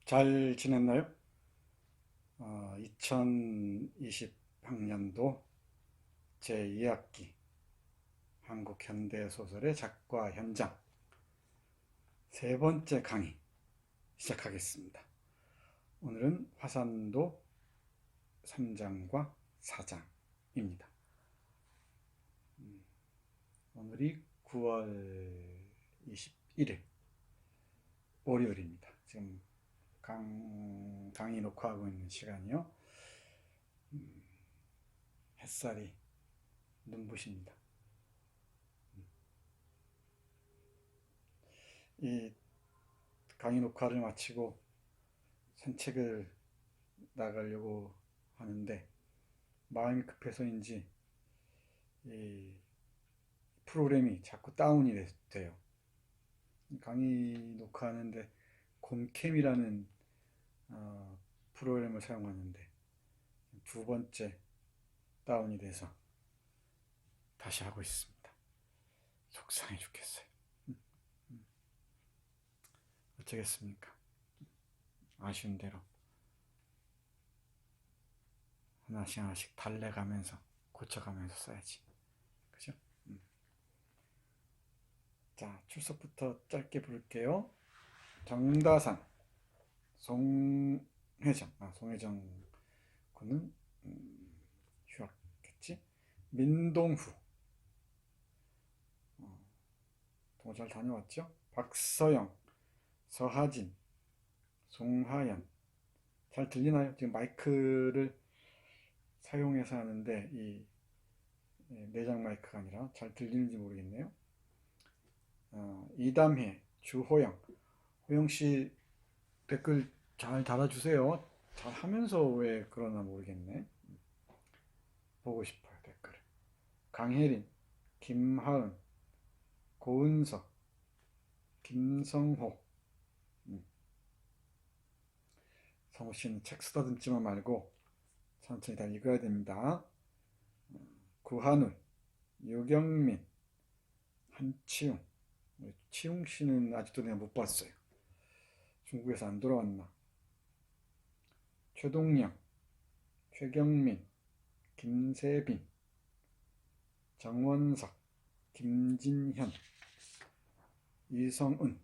잘 지냈나요? 2020학년도 제2학기 한국현대소설의 작과 현장 세 번째 강의 시작하겠습니다. 오늘은 화산도 3장과 4장입니다. 오늘이 9월 21일 월요일입니다. 지금 강의 녹화하고 있는 시간이요. 햇살이 눈부십니다. 이 강의 녹화를 마치고 산책을 나가려고 하는데 마음이 급해서인지 이 프로그램이 자꾸 다운이 돼요. 강의 녹화하는데 곰캠이라는 프로그램을 사용하는데 두 번째 다운이 돼서 다시 하고 있습니다. 속상해 죽겠어요. 어쩌겠습니까? 아쉬운 대로 하나씩 하나씩 달래가면서 고쳐가면서 써야지. 그죠? 자, 출석부터 짧게 부를게요. 정다산, 송혜정 군은 휴학했지. 민동후, 잘 다녀왔죠. 박서영, 서하진, 송하연. 잘 들리나요? 지금 마이크를 사용해서 하는데 이 내장 마이크가 아니라 잘 들리는지 모르겠네요. 이담혜, 주호영. 호영씨 댓글 잘 달아주세요. 잘 하면서 왜 그러나 모르겠네. 보고 싶어요, 댓글. 강혜린, 김하은, 고은석, 김성호. 성호씨는 책 쓰다듬지만 말고 천천히 다 읽어야 됩니다. 구한울, 유경민, 한치웅. 치웅씨는 아직도 내가 못 봤어요. 중국에서 안 돌아왔나. 최동영, 최경민, 김세빈, 정원석, 김진현, 이성은.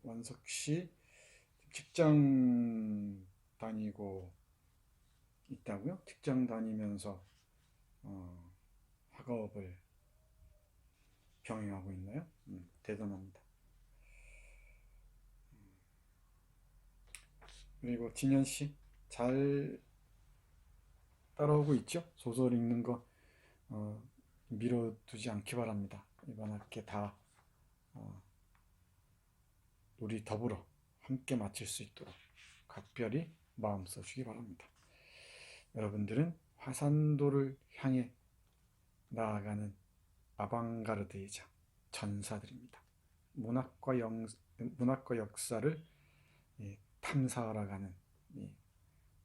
원석씨 직장 다니고 있다고요? 직장 다니면서 학업을 병행하고 있나요? 대단합니다. 그리고 진현씨 잘 따라오고 있죠? 소설 읽는 거 미뤄두지 않기 바랍니다. 이번 학기 다 우리 더불어 함께 마칠 수 있도록 각별히 마음 써주기 바랍니다. 여러분들은 화산도를 향해 나아가는 아방가르드이자 전사들입니다. 문학과 역사를 탐사하러 가는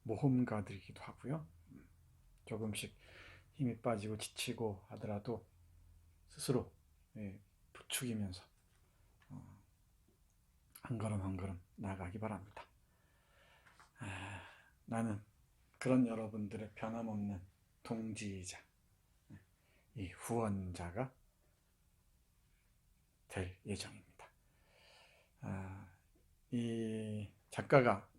모험가들이기도 하고요. 조금씩 힘이 빠지고 지치고 하더라도 스스로 부추기면서 한 걸음 한 걸음 나아가기 바랍니다. 나는 그런 여러분들의 변함없는 동지이자 이 후원자가 될 예정입니다. 이 작가가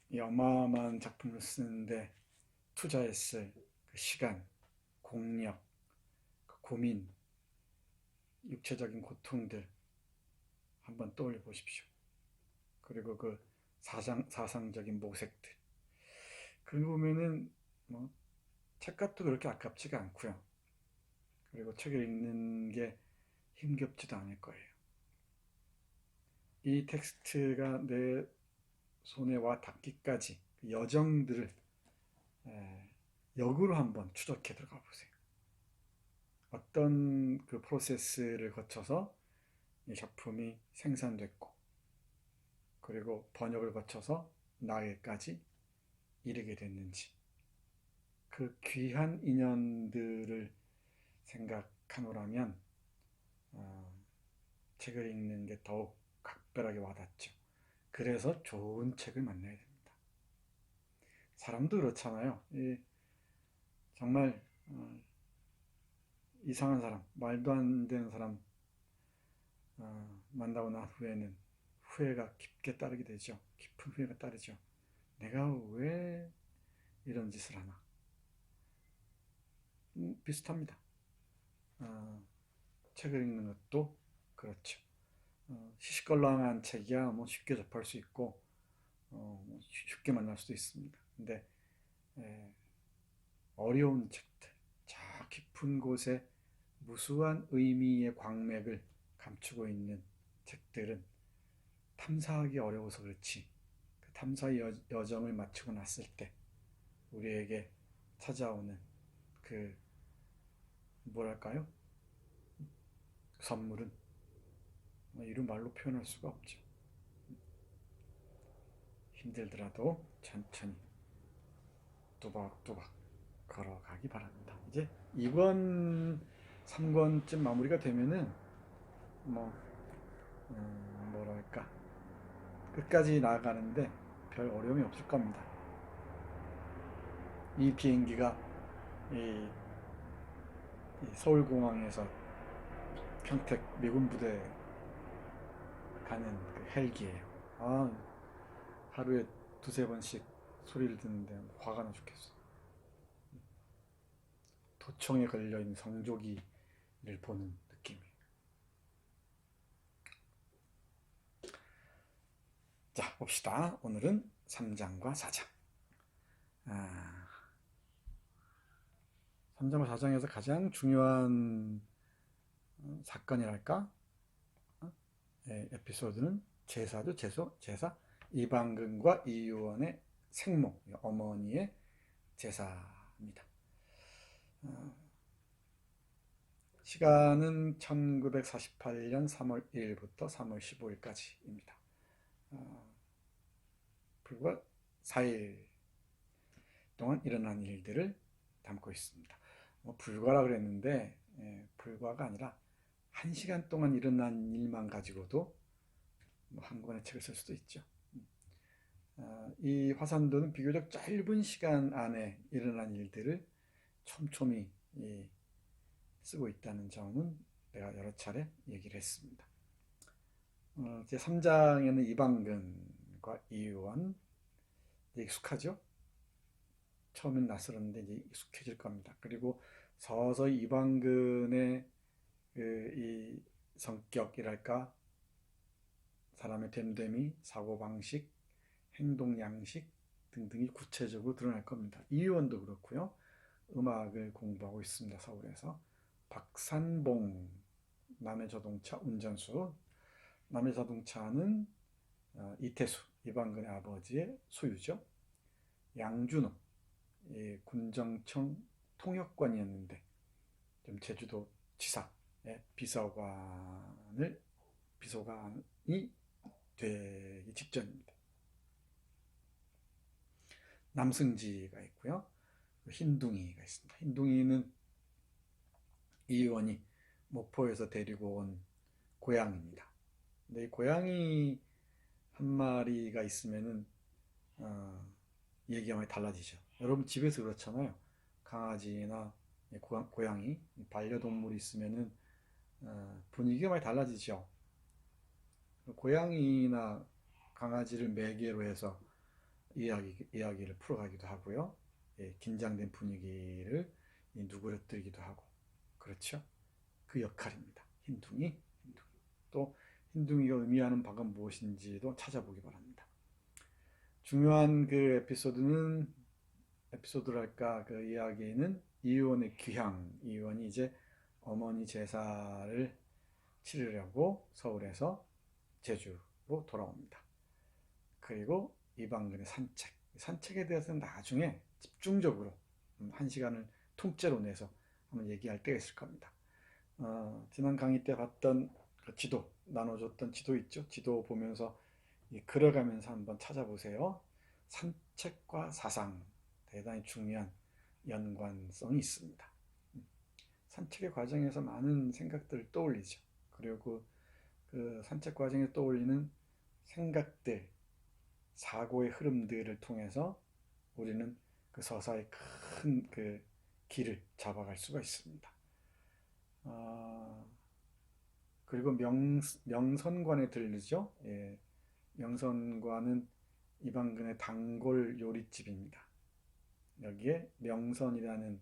이 어마어마한 작품을 쓰는데 투자했을 그 시간, 공력, 그 고민, 육체적인 고통들 한번 떠올려 보십시오. 그리고 그 사상적인 모색들. 그리고 보면은 책값도 그렇게 아깝지가 않고요. 그리고 책을 읽는 게 힘겹지도 않을 거예요. 이 텍스트가 내 손에 와 닿기까지 그 여정들을 역으로 한번 추적해 들어가 보세요. 어떤 그 프로세스를 거쳐서 이 작품이 생산됐고, 그리고 번역을 거쳐서 나에게까지 이르게 됐는지, 그 귀한 인연들을 생각하노라면 책을 읽는 게 더욱 각별하게 와닿죠. 그래서 좋은 책을 만나야 됩니다. 사람도 그렇잖아요. 정말 이상한 사람, 말도 안 되는 사람 만나고 난 후에는 후회가 깊게 따르게 되죠. 깊은 후회가 따르죠. 내가 왜 이런 짓을 하나? 비슷합니다. 책을 읽는 것도 그렇죠. 시시껄렁한 책이야 뭐 쉽게 접할 수 있고 쉽게 만날 수도 있습니다. 근데 어려운 책들, 저 깊은 곳에 무수한 의미의 광맥을 감추고 있는 책들은 탐사하기 어려워서 그렇지, 그 탐사의 여정을 마치고 났을 때 우리에게 찾아오는 그 뭐랄까요? 선물은 이루 말로 표현할 수가 없죠. 힘들더라도 천천히 뚜벅뚜벅 걸어가기 바랍니다. 이제 2권, 3권쯤 마무리가 되면은 뭐 뭐랄까 끝까지 나아가는데 별 어려움이 없을 겁니다. 이 비행기가 이 서울공항에서 평택 미군 부대 가는 그 헬기예요. 하루에 두세 번씩 소리를 듣는데 화가 나 죽겠어. 도청에 걸려있는 성조기를 보는 느낌이에요. 자, 봅시다. 오늘은 3장과 4장. 3장과 4장에서 가장 중요한 사건이랄까? 에피소드는 제사죠. 제사. 이방근과 이유원의 생모, 어머니의 제사입니다. 시간은 1948년 3월 1일부터 3월 15일까지입니다. 불과 4일 동안 일어난 일들을 담고 있습니다. 불과라 그랬는데 불과가 아니라 1시간 동안 일어난 일만 가지고도 한 권의 책을 쓸 수도 있죠. 이 화산도는 비교적 짧은 시간 안에 일어난 일들을 촘촘히 쓰고 있다는 점은 내가 여러 차례 얘기를 했습니다. 제 3장에는 이방근과 이유원, 익숙하죠? 처음엔 낯설었는데 이제 익숙해질 겁니다. 그리고 서서히 이방근의 이 성격이랄까, 사람의 됨됨이, 사고방식, 행동 양식 등등이 구체적으로 드러날 겁니다. 이유원도 그렇고요. 음악을 공부하고 있습니다. 서울에서. 박산봉, 남해자동차 운전수. 남해자동차는 이태수, 이방근의 아버지의 소유죠. 양준호, 군정청 통역관이었는데 좀 제주도 지사의 비서관이 되기 직전입니다. 남승지가 있고요. 흰둥이가 있습니다. 흰둥이는 이 의원이 목포에서 데리고 온 고양이입니다. 근데 이 고양이 한 마리가 있으면은 얘기가 많이 달라지죠. 여러분 집에서 그렇잖아요. 강아지나 고양이, 반려동물이 있으면은 분위기가 많이 달라지죠. 고양이나 강아지를 매개로 해서 이야기를 풀어가기도 하고요. 긴장된 분위기를 누그러뜨리기도 하고, 그렇죠? 그 역할입니다. 흰둥이. 또 흰둥이가 의미하는 바가 무엇인지도 찾아보기 바랍니다. 중요한 그 에피소드랄까, 그 이야기는 이유원의 귀향. 이유원이 이제 어머니 제사를 치르려고 서울에서 제주로 돌아옵니다. 그리고 이방근의 산책에 대해서는 나중에 집중적으로 1시간을 통째로 내서 한번 얘기할 때가 있을 겁니다. 지난 강의 때 봤던 그 지도, 나눠줬던 지도 있죠? 지도 보면서 걸어가면서 한번 찾아보세요. 산책과 사상, 대단히 중요한 연관성이 있습니다. 산책의 과정에서 많은 생각들을 떠올리죠. 그리고 그 산책 과정에 떠올리는 생각들, 사고의 흐름들을 통해서 우리는 그 서사의 큰 그 길을 잡아갈 수가 있습니다. 그리고 명선관에 들르죠. 예, 명선관은 이방근의 단골 요리집입니다. 여기에 명선이라는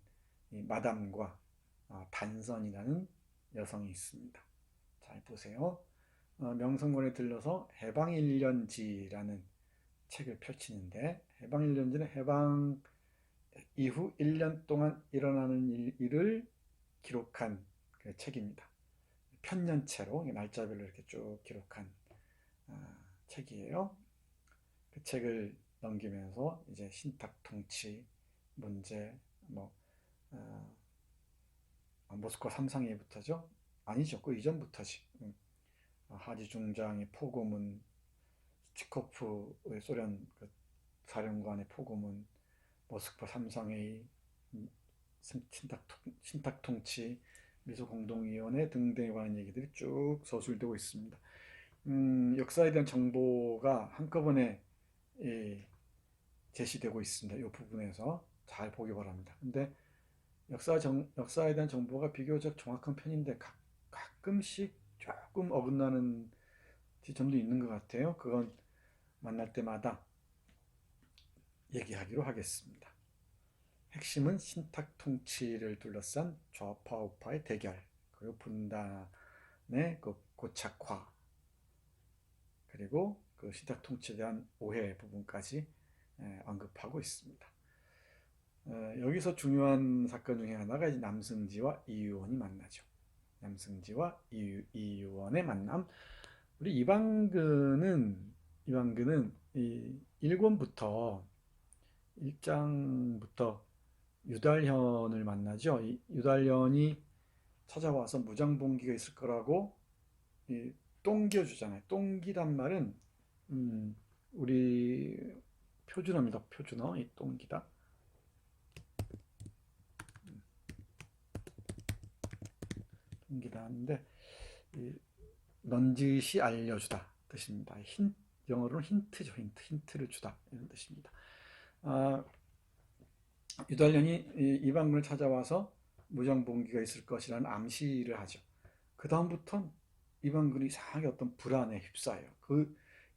이 마담과 단선이라는 여성이 있습니다. 잘 보세요. 명성관에 들러서 해방일년지라는 책을 펼치는데, 해방일년지는 해방 이후 1년 동안 일어나는 일을 기록한 그 책입니다. 편년체로 날짜별로 이렇게 쭉 기록한 책이에요. 그 책을 넘기면서 이제 신탁통치 문제, 뭐 모스크바 삼상회의부터죠. 아니죠, 그 이전부터지. 하지중장의 포고문, 스티코프의 소련 그 사령관의 포고문, 모스크바 삼상회의, 신탁통치, 미소공동위원회 등등에 관한 얘기들이 쭉 서술되고 있습니다. 역사에 대한 정보가 한꺼번에 제시되고 있습니다. 이 부분에서 잘 보기 바랍니다. 근데 역사에 대한 정보가 비교적 정확한 편인데 가끔씩 조금 어긋나는 지점도 있는 것 같아요. 그건 만날 때마다 얘기하기로 하겠습니다. 핵심은 신탁 통치를 둘러싼 좌파 우파의 대결, 그리고 분단의 그 고착화, 그리고 그 신탁 통치에 대한 오해 부분까지 언급하고 있습니다. 여기서 중요한 사건 중에 하나가 이제 남승지와 이유원이 만나죠. 남승지와 이유원의 만남. 우리 이방근은 이 1권부터 1장부터 유달현을 만나죠. 이 유달현이 찾아와서 무장봉기가 있을 거라고 똥겨주잖아요. 똥기란 말은 우리 표준어입니다. 표준어. 이 똥기다. 똥기다 하는데 넌지시 알려주다 뜻입니다. 영어로는 힌트죠. 힌트를 주다 이런 뜻입니다. 유달년이 이방근을 찾아와서 무장봉기가 있을 것이라는 암시를 하죠. 그 다음부터는 이방근이 이상하게 어떤 불안에 휩싸여요.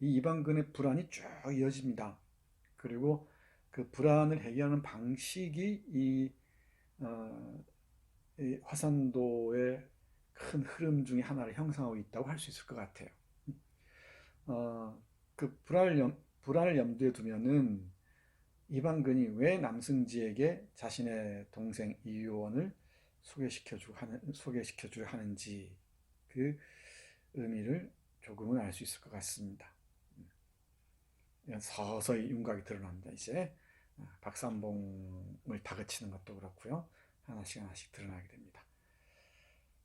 이 이방근의 불안이 쭉 이어집니다. 그리고 그 불안을 해결하는 방식이 이 화산도의 큰 흐름 중에 하나를 형성하고 있다고 할 수 있을 것 같아요. 그 불안을 염두에 두면은 이방근이 왜 남승지에게 자신의 동생 이유원을 소개시켜주려 하는지 그 의미를 조금은 알 수 있을 것 같습니다. 서서히 윤곽이 드러납니다. 이제 박삼봉을 다그치는 것도 그렇고요. 하나씩 드러나게 됩니다.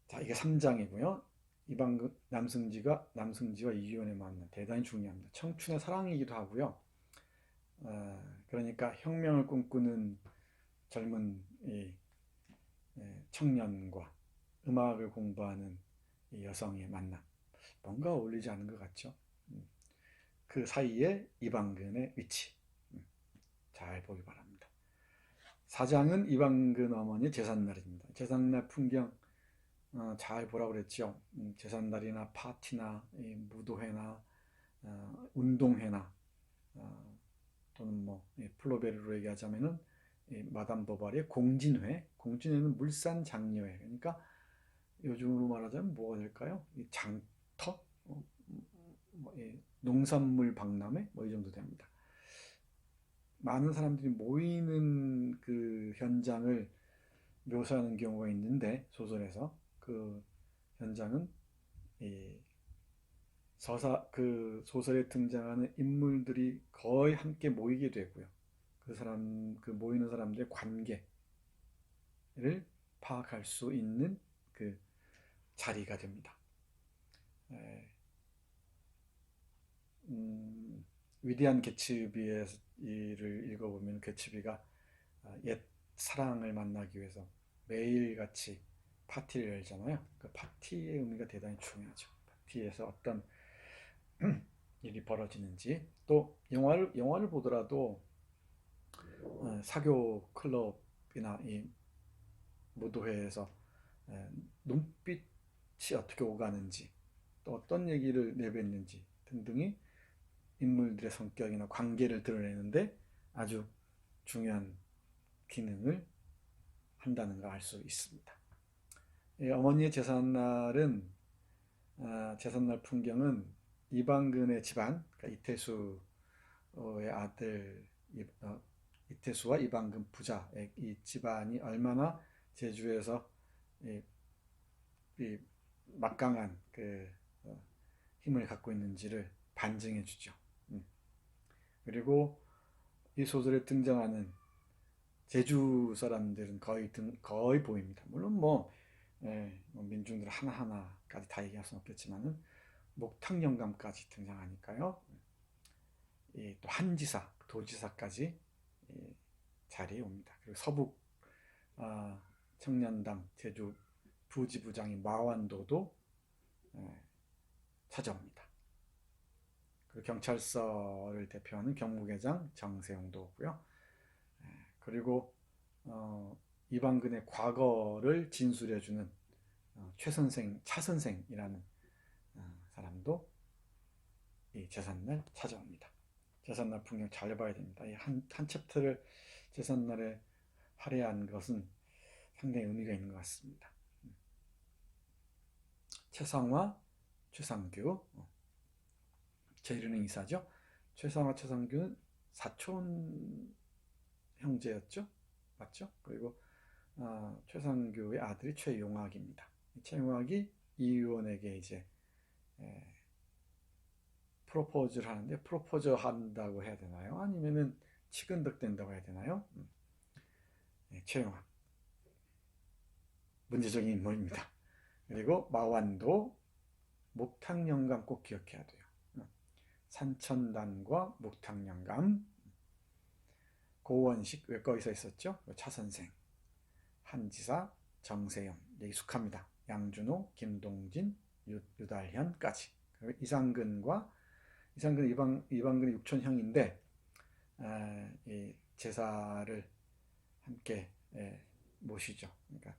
자, 이게 3장이고요. 이방근 남승지와 이유원의 만남 대단히 중요합니다. 청춘의 사랑이기도 하고요. 그러니까 혁명을 꿈꾸는 젊은 청년과 음악을 공부하는 이 여성의 만남, 뭔가 어울리지 않은 것 같죠. 그 사이에 이방근의 위치 잘 보기 바랍니다. 4장은 이방근 어머니의 제삿날입니다. 제삿날 풍경 잘 보라고 그랬죠. 제삿날이나 파티나 무도회나 운동회나 또는 뭐 플로베르로 얘기하자면은 마담 도바리의 공진회는 물산 장려회. 그러니까 요즘으로 말하자면 뭐가 될까요? 장터, 농산물 박람회 뭐 이 정도 됩니다. 많은 사람들이 모이는 그 현장을 묘사하는 경우가 있는데 소설에서 그 현장은 그 소설에 등장하는 인물들이 거의 함께 모이게 되고요. 그 모이는 사람들의 관계를 파악할 수 있는 그 자리가 됩니다. 위대한 개츠비의 일을 읽어보면 개츠비가 옛 사랑을 만나기 위해서 매일같이 파티를 열잖아요. 그 파티의 의미가 대단히 중요하죠. 파티에서 어떤 일이 벌어지는지 또 영화를 보더라도 사교 클럽이나 이 무도회에서 눈빛이 어떻게 오가는지, 또 어떤 얘기를 내뱉는지 등등이 인물들의 성격이나 관계를 드러내는데 아주 중요한 기능을 한다는 걸 알 수 있습니다. 어머니의 제삿날은 제삿날 풍경은 이방근의 집안, 그러니까 이태수의 아들 이태수와 이방근 부자의 이 집안이 얼마나 제주에서 이 막강한 그 힘을 갖고 있는지를 반증해 주죠. 그리고 이 소설에 등장하는 제주 사람들은 거의 보입니다. 물론 뭐 민중들 하나하나까지 다 얘기할 수는 없겠지만은 목탁 영감까지 등장하니까요. 또 한지사, 도지사까지 자리에 옵니다. 그리고 서북 청년당 제주 부지부장인 마완도도 찾아옵니다. 그리고 경찰서를 대표하는 경무계장 정세용도 오고요. 그리고 이방근의 과거를 진술해주는 차 선생이라는 사람도 이 제삿날 찾아옵니다. 제삿날 풍경 잘 봐야 됩니다. 이 한 챕터를 제삿날에 할애한 것은 상당히 의미가 있는 것 같습니다. 최상화, 최상규, 제1은행 이사죠. 최상화, 최상규는 사촌 형제였죠. 맞죠? 그리고 최상규의 아들이 최용학입니다. 최용학이 이 의원에게 이제 프로포즈를 하는데, 프로포즈 한다고 해야 되나요? 아니면은 치근덕댄다고 해야 되나요? 최용학 문제적인 인물입니다. 그리고 마완도, 목탁영감 꼭 기억해야 돼요. 산천단과 목탁영감, 고원식 외과의사 있었죠? 차선생, 한지사, 정세영, 익숙합니다. 양준호, 김동진, 유달현까지. 그리고 이방근 이방근의 육촌형인데 이 제사를 함께 모시죠. 그러니까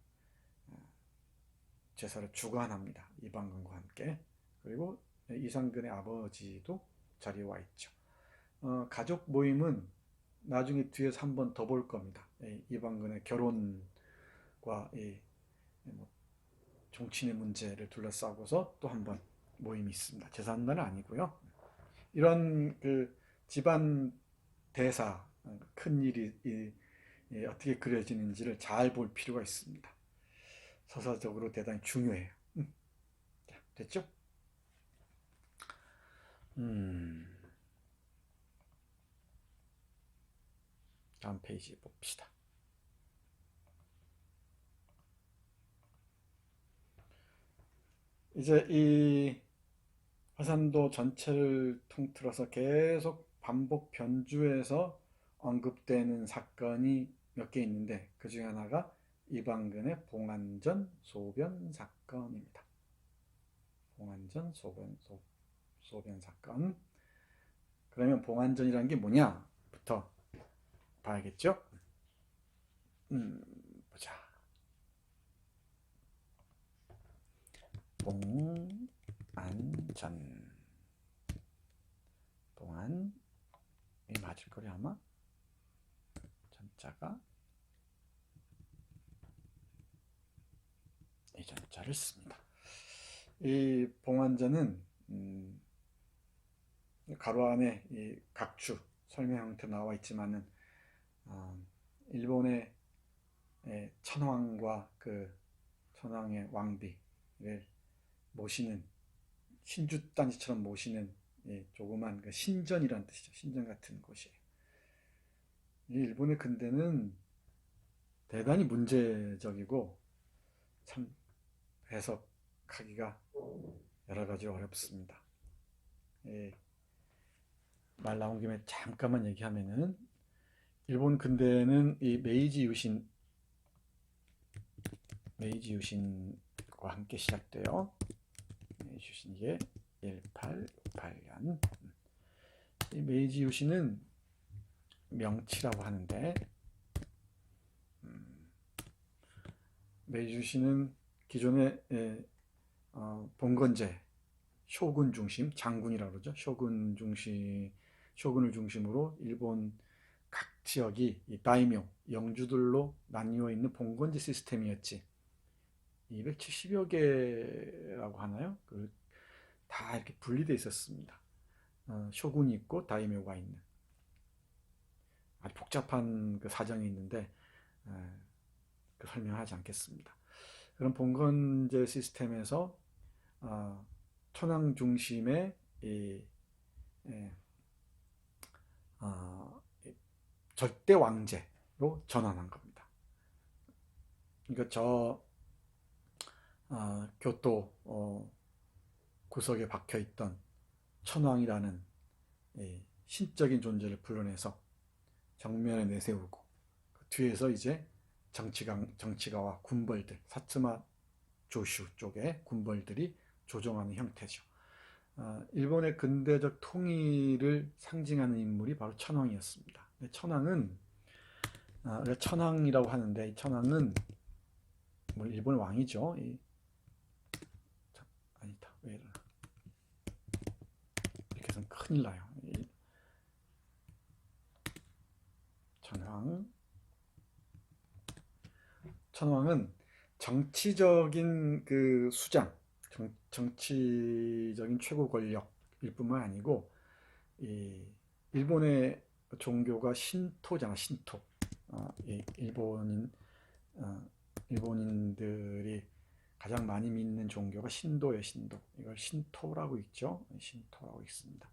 제사를 주관합니다. 이방근과 함께. 그리고 이상근의 아버지도 자리에 와 있죠. 가족 모임은 나중에 뒤에서 한 번 더 볼 겁니다. 이방근의 결혼과 정치인의 문제를 둘러싸고서 또 한 번 모임이 있습니다. 제삿날은 아니고요. 이런 그 집안 대사, 큰 일이 어떻게 그려지는지를 잘 볼 필요가 있습니다. 서사적으로 대단히 중요해요. 자, 됐죠? 다음 페이지 봅시다. 이제 이 화산도 전체를 통틀어서 계속 반복 변주해서 언급되는 사건이 몇 개 있는데, 그 중에 하나가 이방근의 봉안전 소변 사건입니다. 봉안전 소변 사건. 그러면 봉안전이라는 게 뭐냐부터 봐야겠죠? 보자. 봉안전. 봉안이 맞을 거리 아마. 전자가 이 전자를 씁니다. 이 봉안전은 가로 안에 이 각주 설명 형태 나와 있지만은 일본의 천황과 그 천황의 왕비를 모시는 신주단지처럼 모시는 조그만 그 신전이란 뜻이죠. 신전 같은 곳이에요. 일본의 근대는 대단히 문제적이고 참 해석하기가 여러 가지로 어렵습니다. 말 나온 김에 잠깐만 얘기하면은 일본 근대는 이 메이지 유신과 함께 시작돼요. 메이지 유신 이게 1868년. 이 메이지 유시는 명치라고 하는데, 메이지 유시는 기존의 봉건제 쇼군 중심, 장군이라고 그러죠. 쇼군을 중심으로 일본 각 지역이 이 다이묘, 영주들로 나뉘어 있는 봉건제 시스템이었지. 270여 개라고 하나요? 다 이렇게 분리되어 있었습니다. 쇼군이 있고 다이묘가 있는 아주 복잡한 그 사정이 있는데 설명하지 않겠습니다. 그런 봉건제 시스템에서 천황 중심의 예, 절대 왕제로 전환한 겁니다. 그러니까 교토 구석에 박혀 있던 천황이라는 신적인 존재를 불러내서 정면에 내세우고 그 뒤에서 이제 정치가와 군벌들, 사츠마 조슈 쪽의 군벌들이 조종하는 형태죠. 일본의 근대적 통일을 상징하는 인물이 바로 천황이었습니다. 천황은 천황이라고 하는데, 이 천황은 뭐 일본의 왕이죠. 아니다, 왜 이러나? 이렇게 해서는 큰일 나요. 천황은 정치적인 그 수장, 정치적인 최고 권력일 뿐만 아니고, 일본의 종교가 신토잖아, 신토. 일본인들이 가장 많이 믿는 종교가 신도예요, 신도. 이걸 신토라고 있죠. 신토라고 있습니다.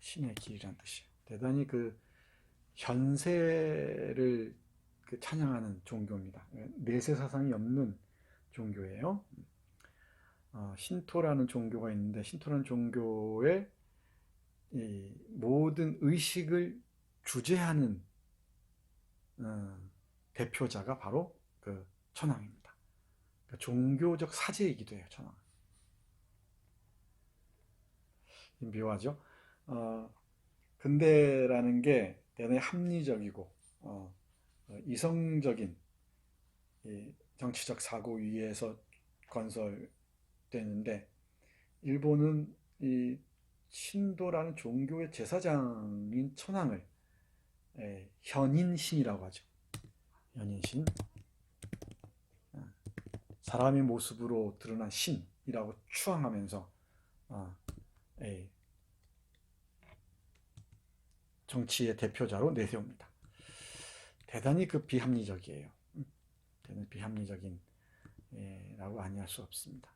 신의 길이란 뜻이에요. 대단히 그 현세를 찬양하는 종교입니다. 내세 사상이 없는 종교예요. 신토라는 종교가 있는데, 신토라는 종교의 모든 의식을 주재하는 대표자가 바로 그 천황입니다. 그러니까 종교적 사제이기도 해요, 천황. 묘하죠. 근대라는 게 대단히 합리적이고 이성적인 정치적 사고 위에서 건설되는데, 일본은 이 신도라는 종교의 제사장인 천황을 현인신이라고 하죠. 현인신, 사람의 모습으로 드러난 신이라고 추앙하면서 정치의 대표자로 내세웁니다. 대단히 비합리적이에요. 대단히 비합리적인 라고 아니할 수 없습니다.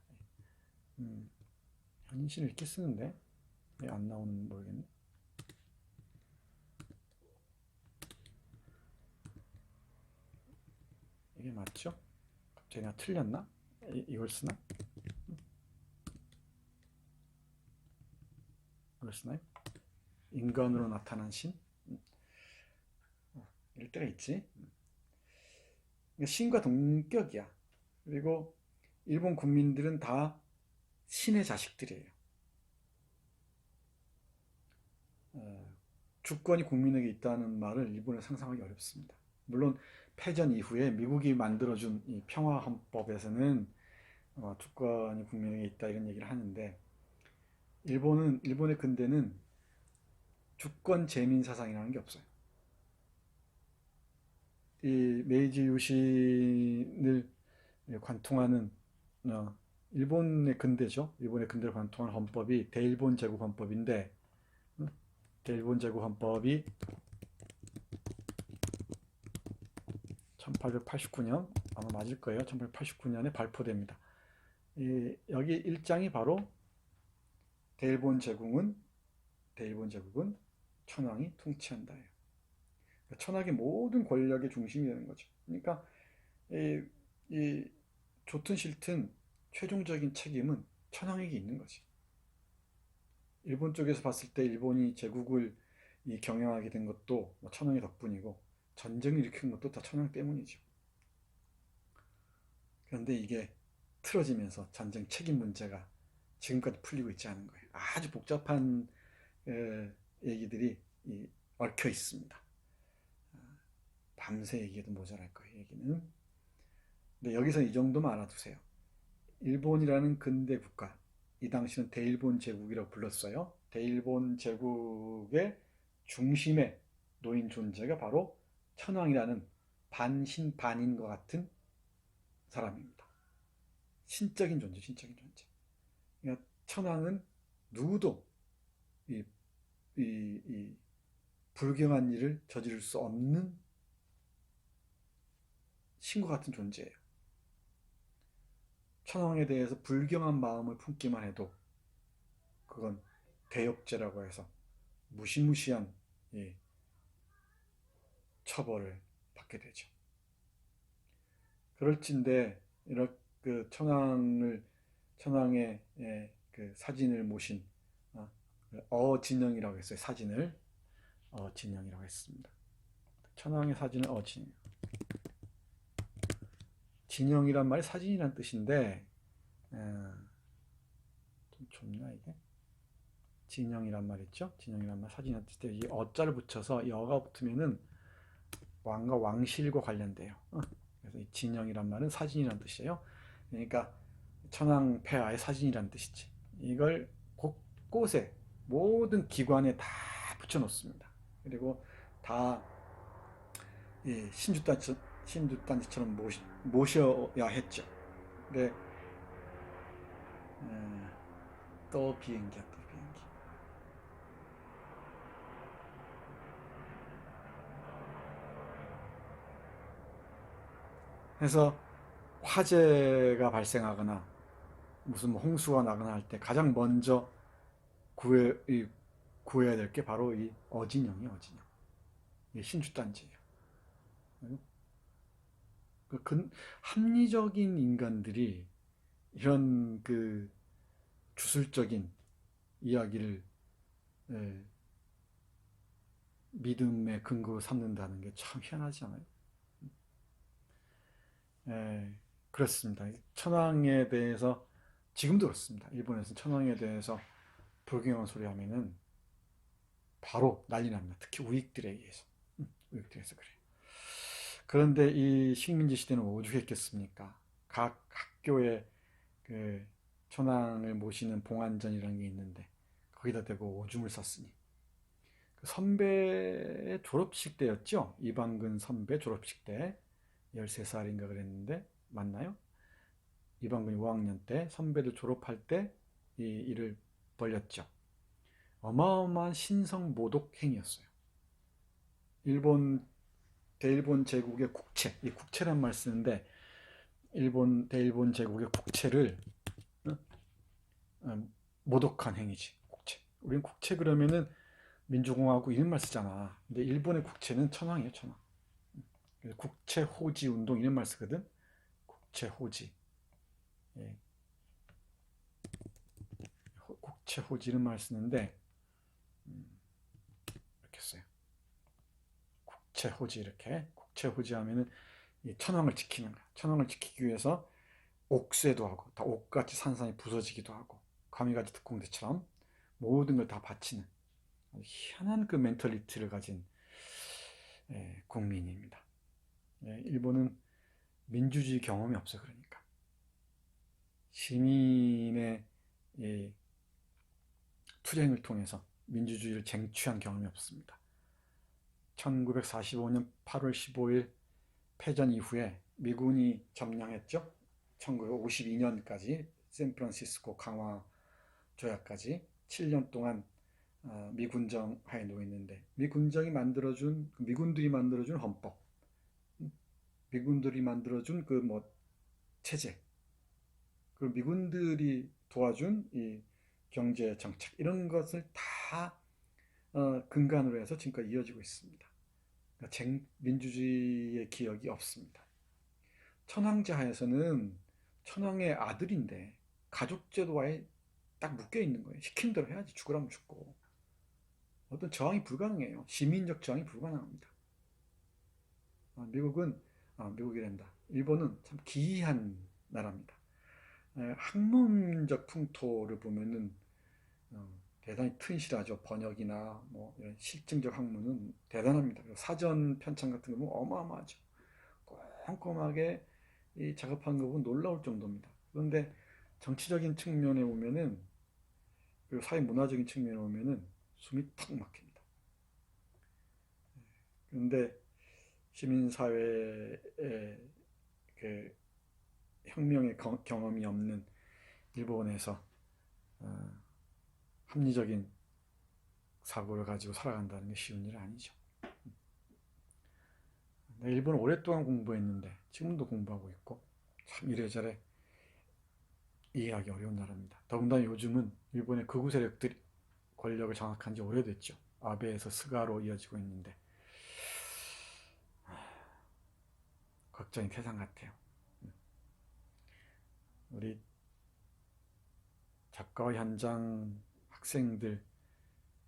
현인신을 이렇게 쓰는데 왜 안 나오는 모르겠네. 이게 맞죠? 갑자기 내가 틀렸나? 이걸 쓰나? 이걸 쓰나요? 인간으로 나타난 신? 이럴 때가 있지. 신과 동격이야. 그리고 일본 국민들은 다 신의 자식들이에요. 주권이 국민에게 있다는 말을 일본에 상상하기 어렵습니다. 물론 패전 이후에 미국이 만들어준 이 평화헌법에서는 주권이 국민에게 있다 이런 얘기를 하는데, 일본의 근대는 주권 재민 사상이라는 게 없어요. 이 메이지 유신을 관통하는 일본의 근대죠. 일본의 근대를 관통한 헌법이 대일본 제국 헌법인데, 대일본 제국 헌법이 1889년 아마 맞을 거예요. 1889년에 발표됩니다. 여기 1장이 바로 대일본 제국은 천황이 통치한다예요. 천황이 모든 권력의 중심이 되는 거죠. 그러니까 이 좋든 싫든 최종적인 책임은 천황에게 있는 거지. 일본 쪽에서 봤을 때 일본이 제국을 경영하게 된 것도 천황의 덕분이고, 전쟁을 일으킨 것도 다 천황 때문이죠. 그런데 이게 틀어지면서 전쟁 책임 문제가 지금까지 풀리고 있지 않은 거예요. 아주 복잡한 얘기들이 얽혀 있습니다. 밤새 얘기해도 모자랄 거예요, 얘기는. 근데 여기서 이 정도만 알아두세요. 일본이라는 근대 국가, 이 당시는 대일본 제국이라고 불렀어요. 대일본 제국의 중심에 놓인 존재가 바로 천황이라는 반신반인과 같은 사람입니다. 신적인 존재, 신적인 존재. 그러니까 천황은 누구도 이, 이 불경한 일을 저지를 수 없는 신과 같은 존재예요. 천황에 대해서 불경한 마음을 품기만 해도 그건 대역죄라고 해서 무시무시한 처벌을 받게 되죠. 그럴진데 이렇게 그 천황의 그 사진을 모신 어진영이라고 했어요. 사진을 어진영이라고 했습니다. 천황의 사진을 어진영. 진영이란 말이 사진이란 뜻인데 좀 좁나 이게? 진영이란 말 있죠? 진영이란 말 사진이란 뜻인데 이 어자를 붙여서 이 어가 붙으면은 왕과 왕실과 관련돼요. 그래서 이 진영이란 말은 사진이란 뜻이에요. 그러니까 천황 폐하의 사진이란 뜻이지. 이걸 곳곳에 모든 기관에 다 붙여놓습니다. 그리고 다 신주단지처럼 모셔야 했죠. 근데 또 비행기야, 또 비행기. 그래서 화재가 발생하거나 무슨 뭐 홍수가 나거나 할 때 가장 먼저 구해야 될 게 바로 이 어진영이에요, 어진영. 이게 신주단지예요. 합리적인 인간들이 이런 그 주술적인 이야기를 믿음의 근거로 삼는다는 게 참 희한하지 않아요? 그렇습니다. 천황에 대해서 지금도 그렇습니다. 일본에서 천황에 대해서 불경한 소리 하면은 바로 난리 납니다. 특히 우익들에 의해서. 우익들에서 그래요. 그런데 이 식민지 시대는 오죽했겠습니까? 각 학교에 그 천황을 모시는 봉안전이라는 게 있는데 거기다 대고 오줌을 쌌으니 그 선배의 졸업식 때였죠. 이방근 선배 졸업식 때 13살인가 그랬는데 맞나요? 이방근이 5학년 때 선배들 졸업할 때 이 일을 벌였죠. 어마어마한 신성 모독 행위였어요. 대일본 제국의 국채, 이 국채란 말 쓰는데 대일본 제국의 국채를 모독한 행위지. 국채. 우리는 국채 그러면은 민주공화국 이런 말 쓰잖아. 근데 일본의 국채는 천황이에요, 천황. 국채 호지 운동 이런 말 쓰거든. 국채 호지. 예. 국채 호지 이런 말 쓰는데 이렇게 써요. 국채 호지 이렇게. 국채 호지 하면은 이 천황을 지키는 거야. 천황을 지키기 위해서 옥쇄도 하고 다 옥같이 산산이 부서지기도 하고 가미가지 특공대처럼 모든 걸 다 바치는 희한한 그 멘털리티를 가진 국민입니다. 일본은 민주주의 경험이 없어. 그러니까 시민의 투쟁을 통해서 민주주의를 쟁취한 경험이 없습니다. 1945년 8월 15일 패전 이후에 미군이 점령했죠. 1952년까지 샌프란시스코 강화 조약까지 7년 동안 미군정 하에 놓였는데 미군들이 만들어준 헌법, 미군들이 만들어준 그 뭐 체제, 그리고 미군들이 도와준 이 경제 정책 이런 것을 다 근간으로 해서 지금까지 이어지고 있습니다. 그러니까 민주주의의 기억이 없습니다. 천황제 하에서는 천황의 아들인데 가족제도와에 딱 묶여 있는 거예요. 시키는 대로 해야지. 죽으라면 죽고. 어떤 저항이 불가능해요. 시민적 저항이 불가능합니다. 미국이란다. 일본은 참 기이한 나라입니다. 학문적 풍토를 보면은 대단히 튼실하죠. 번역이나 뭐 이런 실증적 학문은 대단합니다. 사전 편찬 같은 거 보면 어마어마하죠. 꼼꼼하게 이 작업한 거 보면 놀라울 정도입니다. 그런데 정치적인 측면에 오면은, 그리고 사회 문화적인 측면에 오면은 숨이 턱 막힙니다. 그런데 시민사회의 그 혁명의 경험이 없는 일본에서 합리적인 사고를 가지고 살아간다는 게 쉬운 일 아니죠. 일본을 오랫동안 공부했는데 지금도 공부하고 있고 참 이래저래 이해하기 어려운 나라입니다. 더군다나 요즘은 일본의 극우 세력들이 권력을 장악한 지 오래됐죠. 아베에서 스가로 이어지고 있는데 걱정이 태산 같아요. 우리 작가와 현장 학생들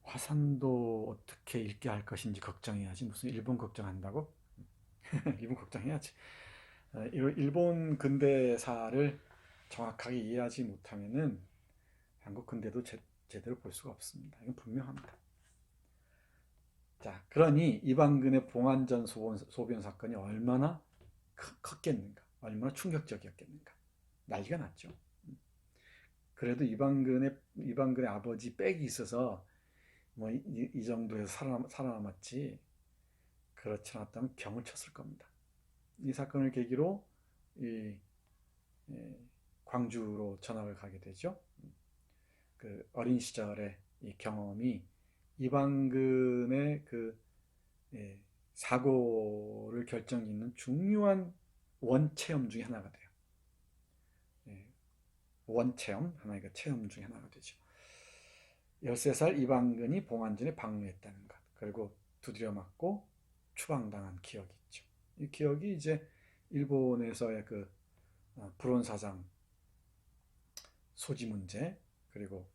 화산도 어떻게 읽게 할 것인지 걱정해야지. 무슨 일본 걱정한다고? 일본 걱정해야지. 일본 근대사를 정확하게 이해하지 못하면은 한국 근대도 제대로 볼 수가 없습니다. 이건 분명합니다. 자, 그러니 이방근의 봉안전 소변 사건이 얼마나 컸겠는가, 얼마나 충격적이었겠는가. 난리가 났죠. 그래도 이방근의 아버지 빽이 있어서 뭐 이 정도에서 살아남았지, 그렇지 않았다면 경을 쳤을 겁니다. 이 사건을 계기로 이 광주로 전학을 가게 되죠. 그 어린 시절의 이 경험이 이방근의 그 사고를 결정짓는 중요한 원체험 중에 하나가 돼요. 원체험, 하나의 그 체험 중에 하나가 되죠. 13살 이방근이 봉안전에 방문했다는 것, 그리고 두드려 맞고 추방당한 기억이 있죠. 이 기억이 이제 일본에서의 그 불온 사장 소지 문제, 그리고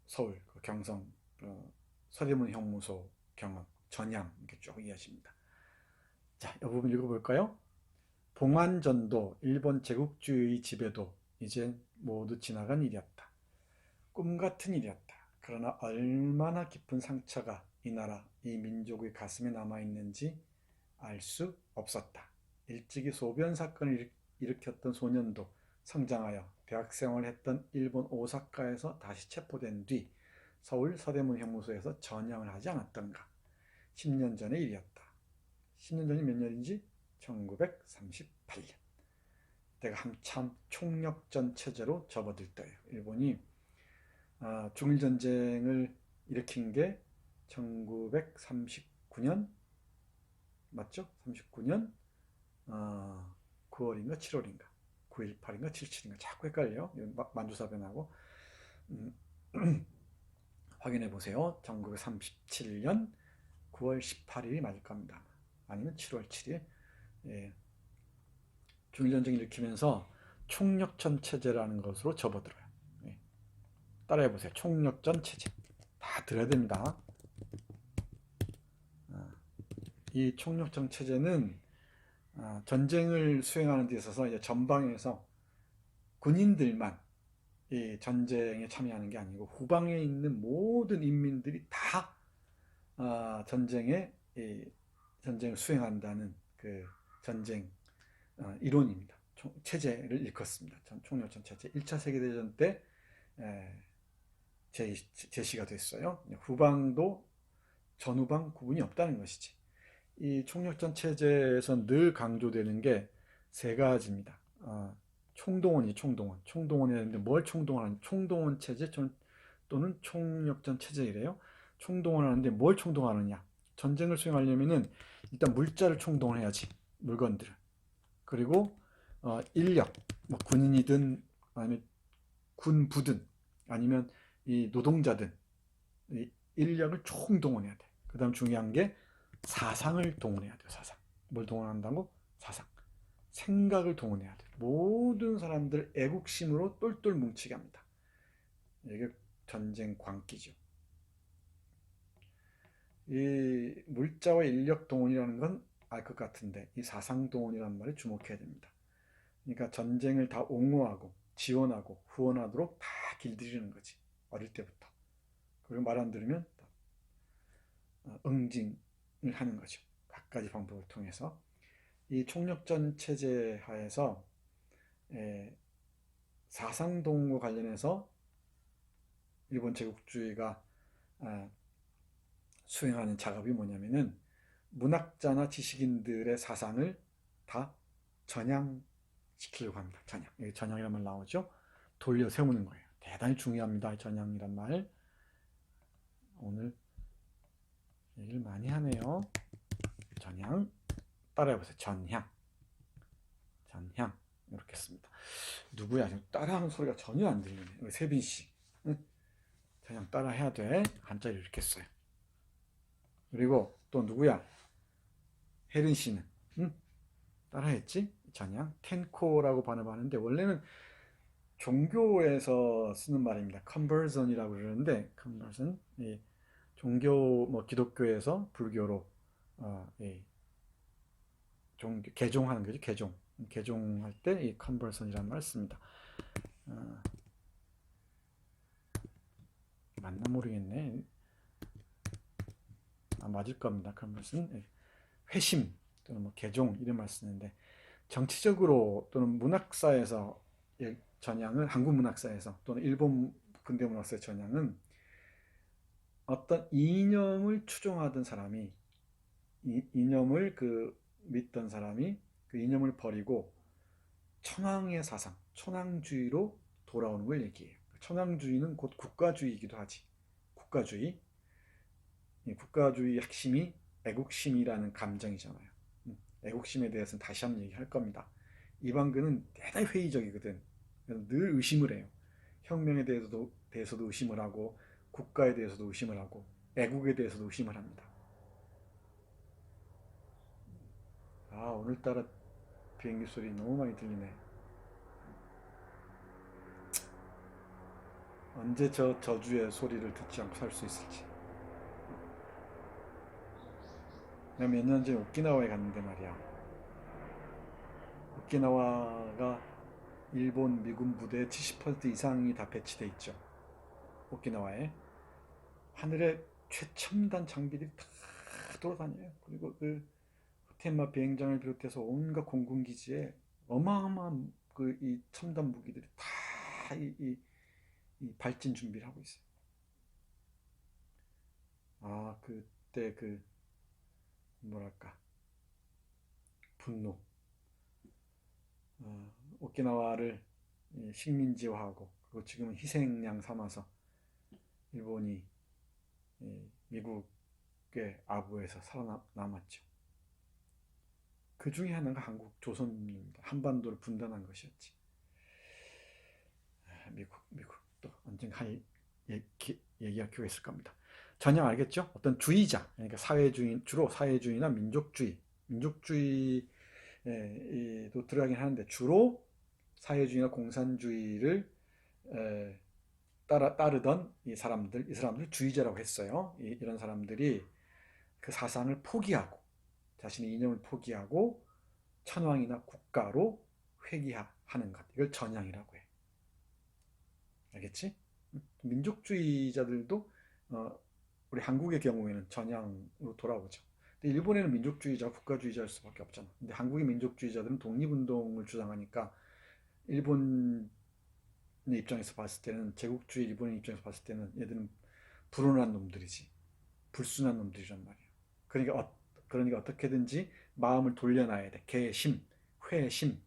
서울 그 경성 서대문 형무소 경험, 전향, 이렇게 쭉 이어집니다. 자, 이 부분 읽어볼까요? 봉안전도 일본 제국주의 지배도 이제 모두 지나간 일이었다. 꿈 같은 일이었다. 그러나 얼마나 깊은 상처가 이 나라, 이 민족의 가슴에 남아있는지 알 수 없었다. 일찍이 소변 사건을 일으켰던 소년도 성장하여 대학생활을 했던 일본 오사카에서 다시 체포된 뒤 서울 서대문 형무소에서 전향을 하지 않았던가. 10년 전의 일이었다. 10년 전이 몇 년인지 1938년. 때가 한참 총력전 체제로 접어들 때예요. 일본이 중일전쟁을 일으킨 게 1939년 맞죠? 39년 9월인가 7월인가 9.18인가 77인가 자꾸 헷갈려요. 만주사변하고 확인해 보세요. 1937년 9월 18일이 맞을 겁니다. 아니면 7월 7일. 예. 중일전쟁을 일으키면서 총력전 체제라는 것으로 접어들어요. 예. 따라해 보세요. 총력전 체제. 다 들어야 됩니다. 이 총력전 체제는 전쟁을 수행하는 데 있어서 이제 전방에서 군인들만 이 전쟁에 참여하는 게 아니고 후방에 있는 모든 인민들이 다 전쟁을 수행한다는 그 전쟁 이론입니다. 체제를 일컫습니다. 총력전 체제. 1차 세계대전 때 제시가 됐어요. 후방도 전후방 구분이 없다는 것이지. 이 총력전 체제에서 늘 강조되는 게 세 가지입니다. 총동원이 총동원. 총동원해야 되는데 뭘 총동원하는? 총동원 체제 또는 총력전 체제이래요. 총동원하는데 뭘 총동원하느냐? 전쟁을 수행하려면은 일단 물자를 총동원해야지. 물건들을. 그리고 인력, 뭐 군인이든 아니면 군부든 아니면 이 노동자든 이 인력을 총동원해야 돼. 그 다음 중요한 게 사상을 동원해야 돼요. 사상. 뭘 동원한다고? 사상. 생각을 동원해야 돼요. 모든 사람들 애국심으로 똘똘 뭉치게 합니다. 이게 전쟁 광기죠. 이 물자와 인력 동원이라는 건 알 것 같은데 이 사상 동원이라는 말에 주목해야 됩니다. 그러니까 전쟁을 다 옹호하고 지원하고 후원하도록 다 길들이는 거지. 어릴 때부터. 그리고 말 안 들으면 응징을 하는 거죠. 갖가지 방법을 통해서. 이 총력전 체제 하에서 사상동과 관련해서 일본 제국주의가 수행하는 작업이 뭐냐면은 문학자나 지식인들의 사상을 다 전향시키려고 합니다. 전향. 여기 전향이란 말 나오죠? 돌려 세우는 거예요. 대단히 중요합니다. 전향이란 말. 오늘 얘기를 많이 하네요. 전향. 따라해보세요. 전향. 전향. 이렇게 씁니다. 누구야? 따라하는 소리가 전혀 안 들리네. 세빈 씨. 응? 전향 따라해야 돼. 한자리 이렇게 써요. 그리고 또 누구야? 혜린 씨는 응? 따라했지? 전향 텐코라고 번역하는데 원래는 종교에서 쓰는 말입니다. 컨버전이라고 그러는데 컨버전 종교 뭐 기독교에서 불교로 종교 개종하는 거죠. 개종할 때 이 컨버전이라는 말을 씁니다. 맞나 모르겠네. 맞을 겁니다. 컨버전 회심 또는 뭐 개종 이런 말 쓰는데 정치적으로 또는 문학사에서 전향을 한국 문학사에서 또는 일본 근대 문학사의 전향은 어떤 이념을 추종하던 사람이 이념을 믿던 사람이 그 이념을 버리고 천황의 사상, 천황주의로 돌아오는 걸 얘기해요. 천황주의는 곧 국가주의이기도 하지. 국가주의. 국가주의 핵심이 애국심이라는 감정이잖아요. 애국심에 대해서는 다시 한번 얘기할 겁니다. 이방근은 대단히 회의적이거든. 늘 의심을 해요. 혁명에 대해서도 의심을 하고 국가에 대해서도 의심을 하고 애국에 대해서도 의심을 합니다. 오늘따라 비행기 소리 너무 많이 들리네. 언제 저 저주의 소리를 듣지 않고 살 수 있을지. 내가 몇 년 전에 오키나와에 갔는데 말이야. 오키나와가 일본 미군 부대의 70% 이상이 다 배치돼 있죠. 오키나와에. 하늘에 최첨단 장비들이 다 돌아다녀요. 그리고 후텐마 비행장을 비롯해서 온갖 공군기지에 어마어마한 이 첨단 무기들이 다 이 발진 준비를 하고 있어요. 그때 뭐랄까 분노. 오키나와를 식민지화하고 그리고 지금은 희생양 삼아서 일본이 미국의 아부에서 살아남았죠. 그 중에 하나가 한국 조선입니다. 한반도를 분단한 것이었지. 미국 또 언젠가 얘기할 기회가 있을 겁니다. 전혀 알겠죠? 어떤 주의자, 그러니까 주로 사회주의나 민족주의도 들어가긴 하는데 주로 사회주의나 공산주의를 따르던 이 사람들 주의자라고 했어요. 이런 사람들이 그 사상을 포기하고 자신의 이념을 포기하고 천황이나 국가로 회귀하는 것, 이걸 전향이라고 해. 알겠지? 민족주의자들도 우리 한국의 경우에는 전향으로 돌아오죠. 근데 일본에는 민족주의자, 국가주의자일 수밖에 없잖아. 근데 한국의 민족주의자들은 독립운동을 주장하니까 일본의 입장에서 봤을 때는 제국주의 일본의 입장에서 봤을 때는 얘들은 불온한 놈들이지, 불순한 놈들이란 말이야. 그러니까 어떻게든지 마음을 돌려놔야 돼. 개심, 회심,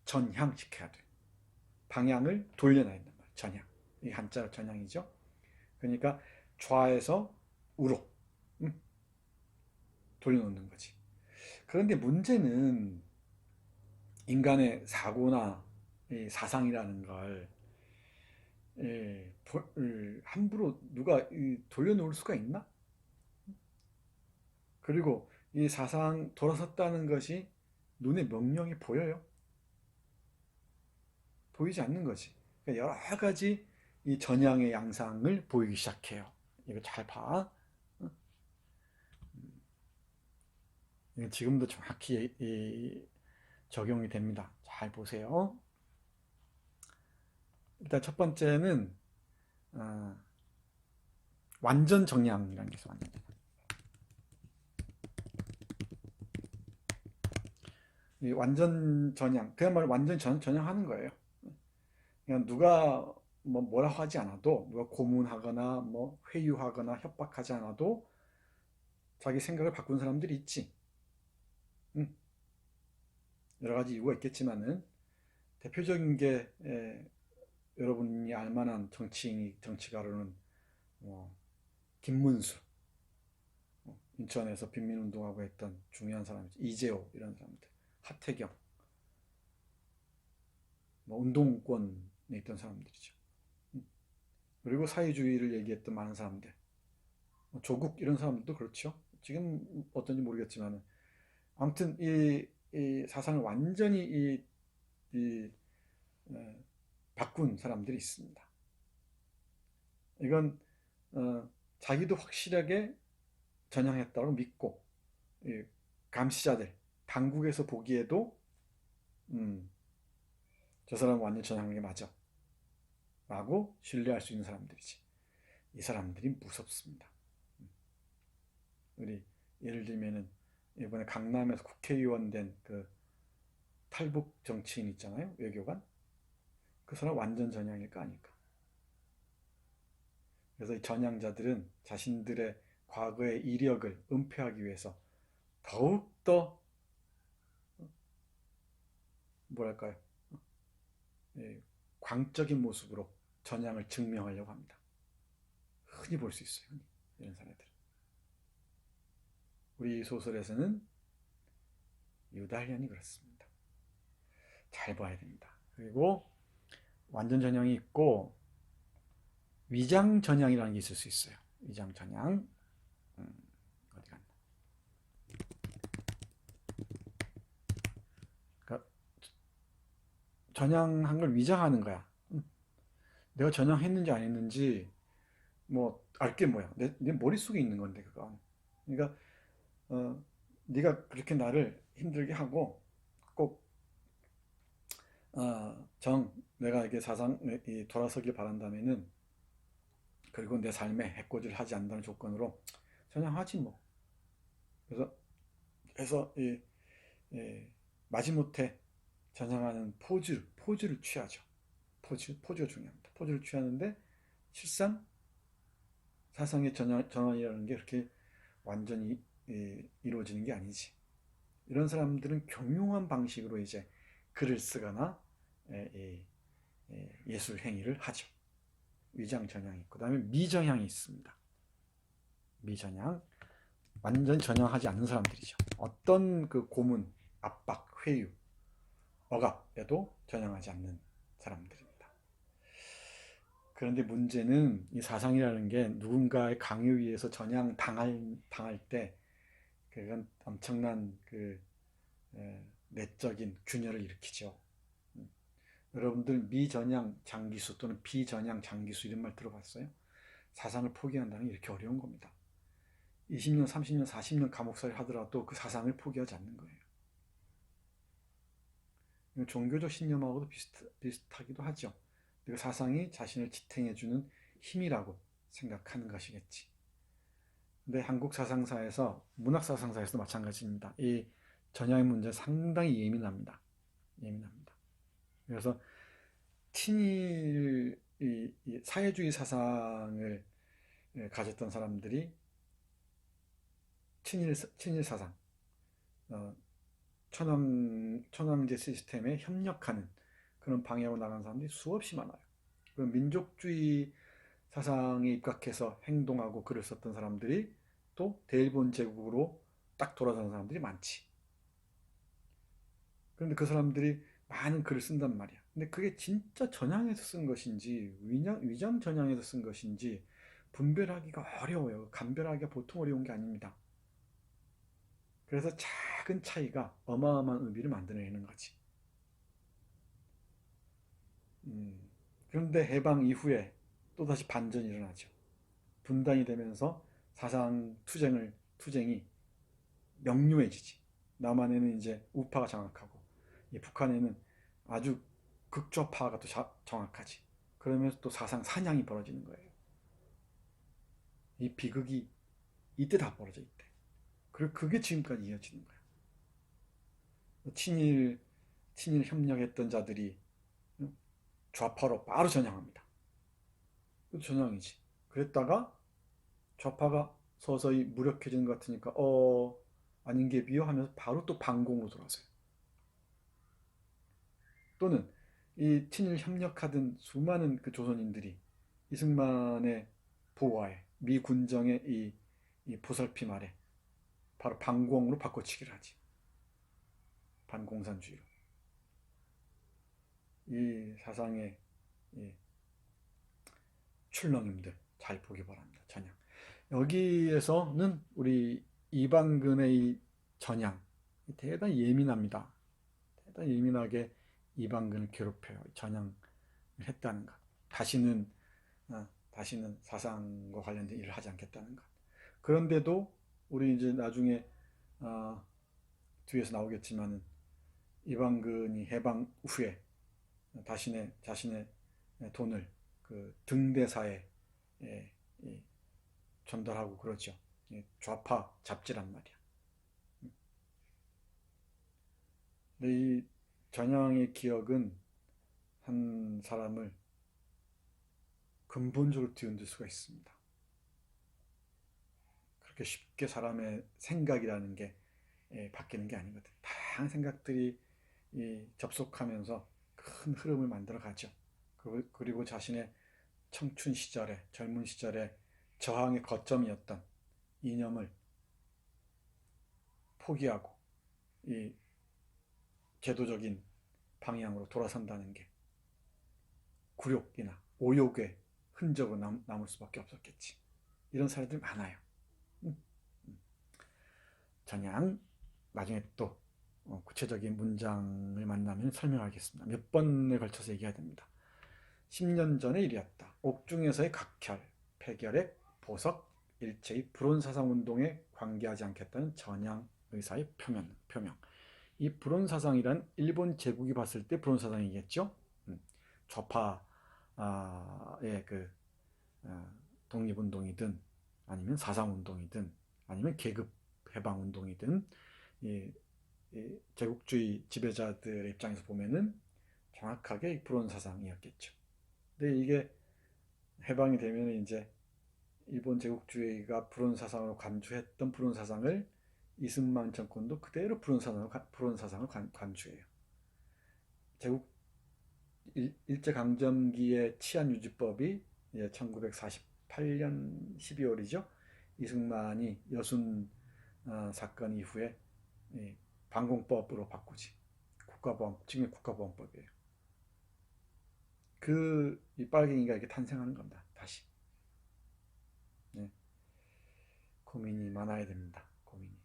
전향시켜야 돼. 방향을 돌려놔야 된단 말이야. 전향. 이 한자로 전향이죠. 그러니까 좌에서 우로 돌려놓는 거지. 그런데 문제는 인간의 사고나 사상이라는 걸 함부로 누가 돌려놓을 수가 있나? 그리고 이 사상 돌아섰다는 것이 눈에 명령이 보여요? 보이지 않는 거지. 그러니까 여러 가지 이 전향의 양상을 보이기 시작해요. 이거 잘 봐. 이건 지금도 정확히 적용이 됩니다. 잘 보세요. 일단 첫 번째는 어, 완전 정량이라는 게 있어. 완전 정량. 이 완전 전향, 그야말로 완전 전향하는 거예요. 그냥 누가 뭐라 하지 않아도, 누가 고문하거나 뭐 회유하거나 협박하지 않아도 자기 생각을 바꾼 사람들이 있지. 음, 여러 가지 이유가 있겠지만은 대표적인 게 여러분이 알만한 정치가로는 뭐 김문수, 인천에서 빈민운동하고 했던 중요한 사람이죠. 이재호 이런 사람들, 하태경, 뭐 운동권에 있던 사람들이죠. 음, 그리고 사회주의를 얘기했던 많은 사람들, 뭐 조국 이런 사람들도 그렇죠. 지금 어떤지 모르겠지만 아무튼 이 사상을 완전히 이 어, 바꾼 사람들이 있습니다. 이건 자기도 확실하게 전향했다고 믿고 이 감시자들, 당국에서 보기에도 음, 저 사람은 완전 전향한 게 맞아 라고 신뢰할 수 있는 사람들이지. 이 사람들이 무섭습니다. 우리 예를 들면은 이번에 강남에서 국회의원 된 그 탈북 정치인 있잖아요. 외교관. 그 사람 완전 전향일까 아닐까. 그래서 이 전향자들은 자신들의 과거의 이력을 은폐하기 위해서 더욱더 뭐랄까요, 예, 광적인 모습으로 전향을 증명하려고 합니다. 흔히 볼 수 있어요. 이런 사례들. 우리 소설에서는 유달리안이 그렇습니다. 잘 봐야 됩니다. 그리고 완전 전향이 있고 위장 전향이라는 게 있을 수 있어요. 위장 전향. 어디 갔나? 그러니까 전향한 걸 위장하는 거야. 내가 전향했는지 안 했는지 뭐 알게 뭐야. 내 머릿속에 있는 건데 그건. 그러니까 네가 그렇게 나를 힘들게 하고 꼭 내가 이게 돌아서길 바란다면은 그리고 내 삶에 해코지를 하지 않는다는 조건으로 전향하지 뭐. 그래서 이 마지못해 전향하는 포즈를 취하죠. 포즈가 중요합니다. 포즈를 취하는데 실상 사상의 전환이라는 게 그렇게 완전히 이루어지는 게 아니지. 이런 사람들은 교묘한 방식으로 이제 글을 쓰거나 예술 행위를 하죠. 위장 전향이 있고, 그다음에 미전향이 있습니다. 미전향, 완전 전향하지 않는 사람들이죠. 어떤 그 고문, 압박, 회유, 억압에도 전향하지 않는 사람들입니다. 그런데 문제는 이 사상이라는 게 누군가의 강요에 의해서 당할 때 그건 엄청난 그 내적인 균열을 일으키죠. 여러분들 미전향 장기수 또는 비전향 장기수 이런 말 들어봤어요? 사상을 포기한다는 게 이렇게 어려운 겁니다. 20년, 30년, 40년 감옥살이 하더라도 그 사상을 포기하지 않는 거예요. 종교적 신념하고도 비슷하기도 하죠. 그 사상이 자신을 지탱해주는 힘이라고 생각하는 것이겠지. 근데 한국 사상사에서, 문학 사상사에서도 마찬가지입니다. 이 전향의 문제 상당히 예민합니다. 예민합니다. 그래서 친일, 이 사회주의 사상을 가졌던 사람들이 친일 사상, 어, 천황제 시스템에 협력하는 그런 방향으로 나간 사람들이 수없이 많아요. 그 민족주의 사상에 입각해서 행동하고 글을 썼던 사람들이 또 대일본 제국으로 딱 돌아서는 사람들이 많지. 그런데 그 사람들이 많은 글을 쓴단 말이야. 근데 그게 진짜 전향해서 쓴 것인지 위장 전향해서 쓴 것인지 분별하기가 어려워요. 감별하기가 보통 어려운 게 아닙니다. 그래서 작은 차이가 어마어마한 의미를 만들어내는 거지. 그런데 해방 이후에 또다시 반전이 일어나죠. 분단이 되면서 투쟁이 명료해지지. 남한에는 이제 우파가 장악하고, 북한에는 아주 극좌파가 또 정확하지. 그러면서 또 사상 사냥이 벌어지는 거예요. 이 비극이 이때 다 벌어져 있대. 그리고 그게 지금까지 이어지는 거야. 친일 협력했던 자들이 좌파로 바로 전향합니다. 전향이지. 그랬다가 좌파가 서서히 무력해지는 것 같으니까 아닌 게 비요 하면서 바로 또 반공으로 돌아서요. 또는 이 친일 협력하던 수많은 그 조선인들이 이승만의 보호하에 미 군정의 이 보살핌 아래 바로 반공으로 바꿔치기를 하지. 반공산주의로. 이 사상의 이 출렁임들 잘 보기 바랍니다. 전향. 여기에서는 우리 이방근의 이 전향 대단히 예민합니다. 대단히 예민하게 이방근을 괴롭혀요. 전향을 했다는 것. 다시는 사상과 관련된 일을 하지 않겠다는 것. 그런데도 우리 이제 나중에 뒤에서 나오겠지만은 이방근이 해방 후에 자신의 돈을 그 등대사에 전달하고 그러죠. 좌파 잡지란 말이야. 근데 이 전향의 기억은 한 사람을 근본적으로 뒤흔들 수가 있습니다. 그렇게 쉽게 사람의 생각이라는 게 바뀌는 게 아니거든. 다양한 생각들이 접속하면서 큰 흐름을 만들어 가죠. 그리고 자신의 청춘 시절에, 젊은 시절에 저항의 거점이었던 이념을 포기하고 이 제도적인 방향으로 돌아선다는 게 굴욕이나 오욕의 흔적으로 남을 수밖에 없었겠지. 이런 사례들 많아요. 전향 나중에 또 구체적인 문장을 만나면 설명하겠습니다. 몇 번에 걸쳐서 얘기해야 됩니다. 10년 전의 일이었다. 옥중에서의 각혈, 폐결핵, 보석, 일체의 불온사상운동에 관계하지 않겠다는 전향 의사의 표명. 이 불온사상이란 일본 제국이 봤을 때 불온사상이겠죠. 좌파의 그 독립운동이든 아니면 사상운동이든 아니면 계급 해방운동이든 이 제국주의 지배자들의 입장에서 보면은 정확하게 불온사상이었겠죠. 근데 이게 해방이 되면 이제 일본 제국주의가 불온사상으로 간주했던 불온사상을 이승만 정권도 그대로 불온사상을 간주해요. 제국 일제강점기의 치안유지법이 1948년 12월이죠. 이승만이 여순 사건 이후에 반공법으로 바꾸지. 지금의 국가보안법이에요. 이 빨갱이가 이렇게 탄생하는 겁니다. 다시. 네. 고민이 많아야 됩니다. 고민이.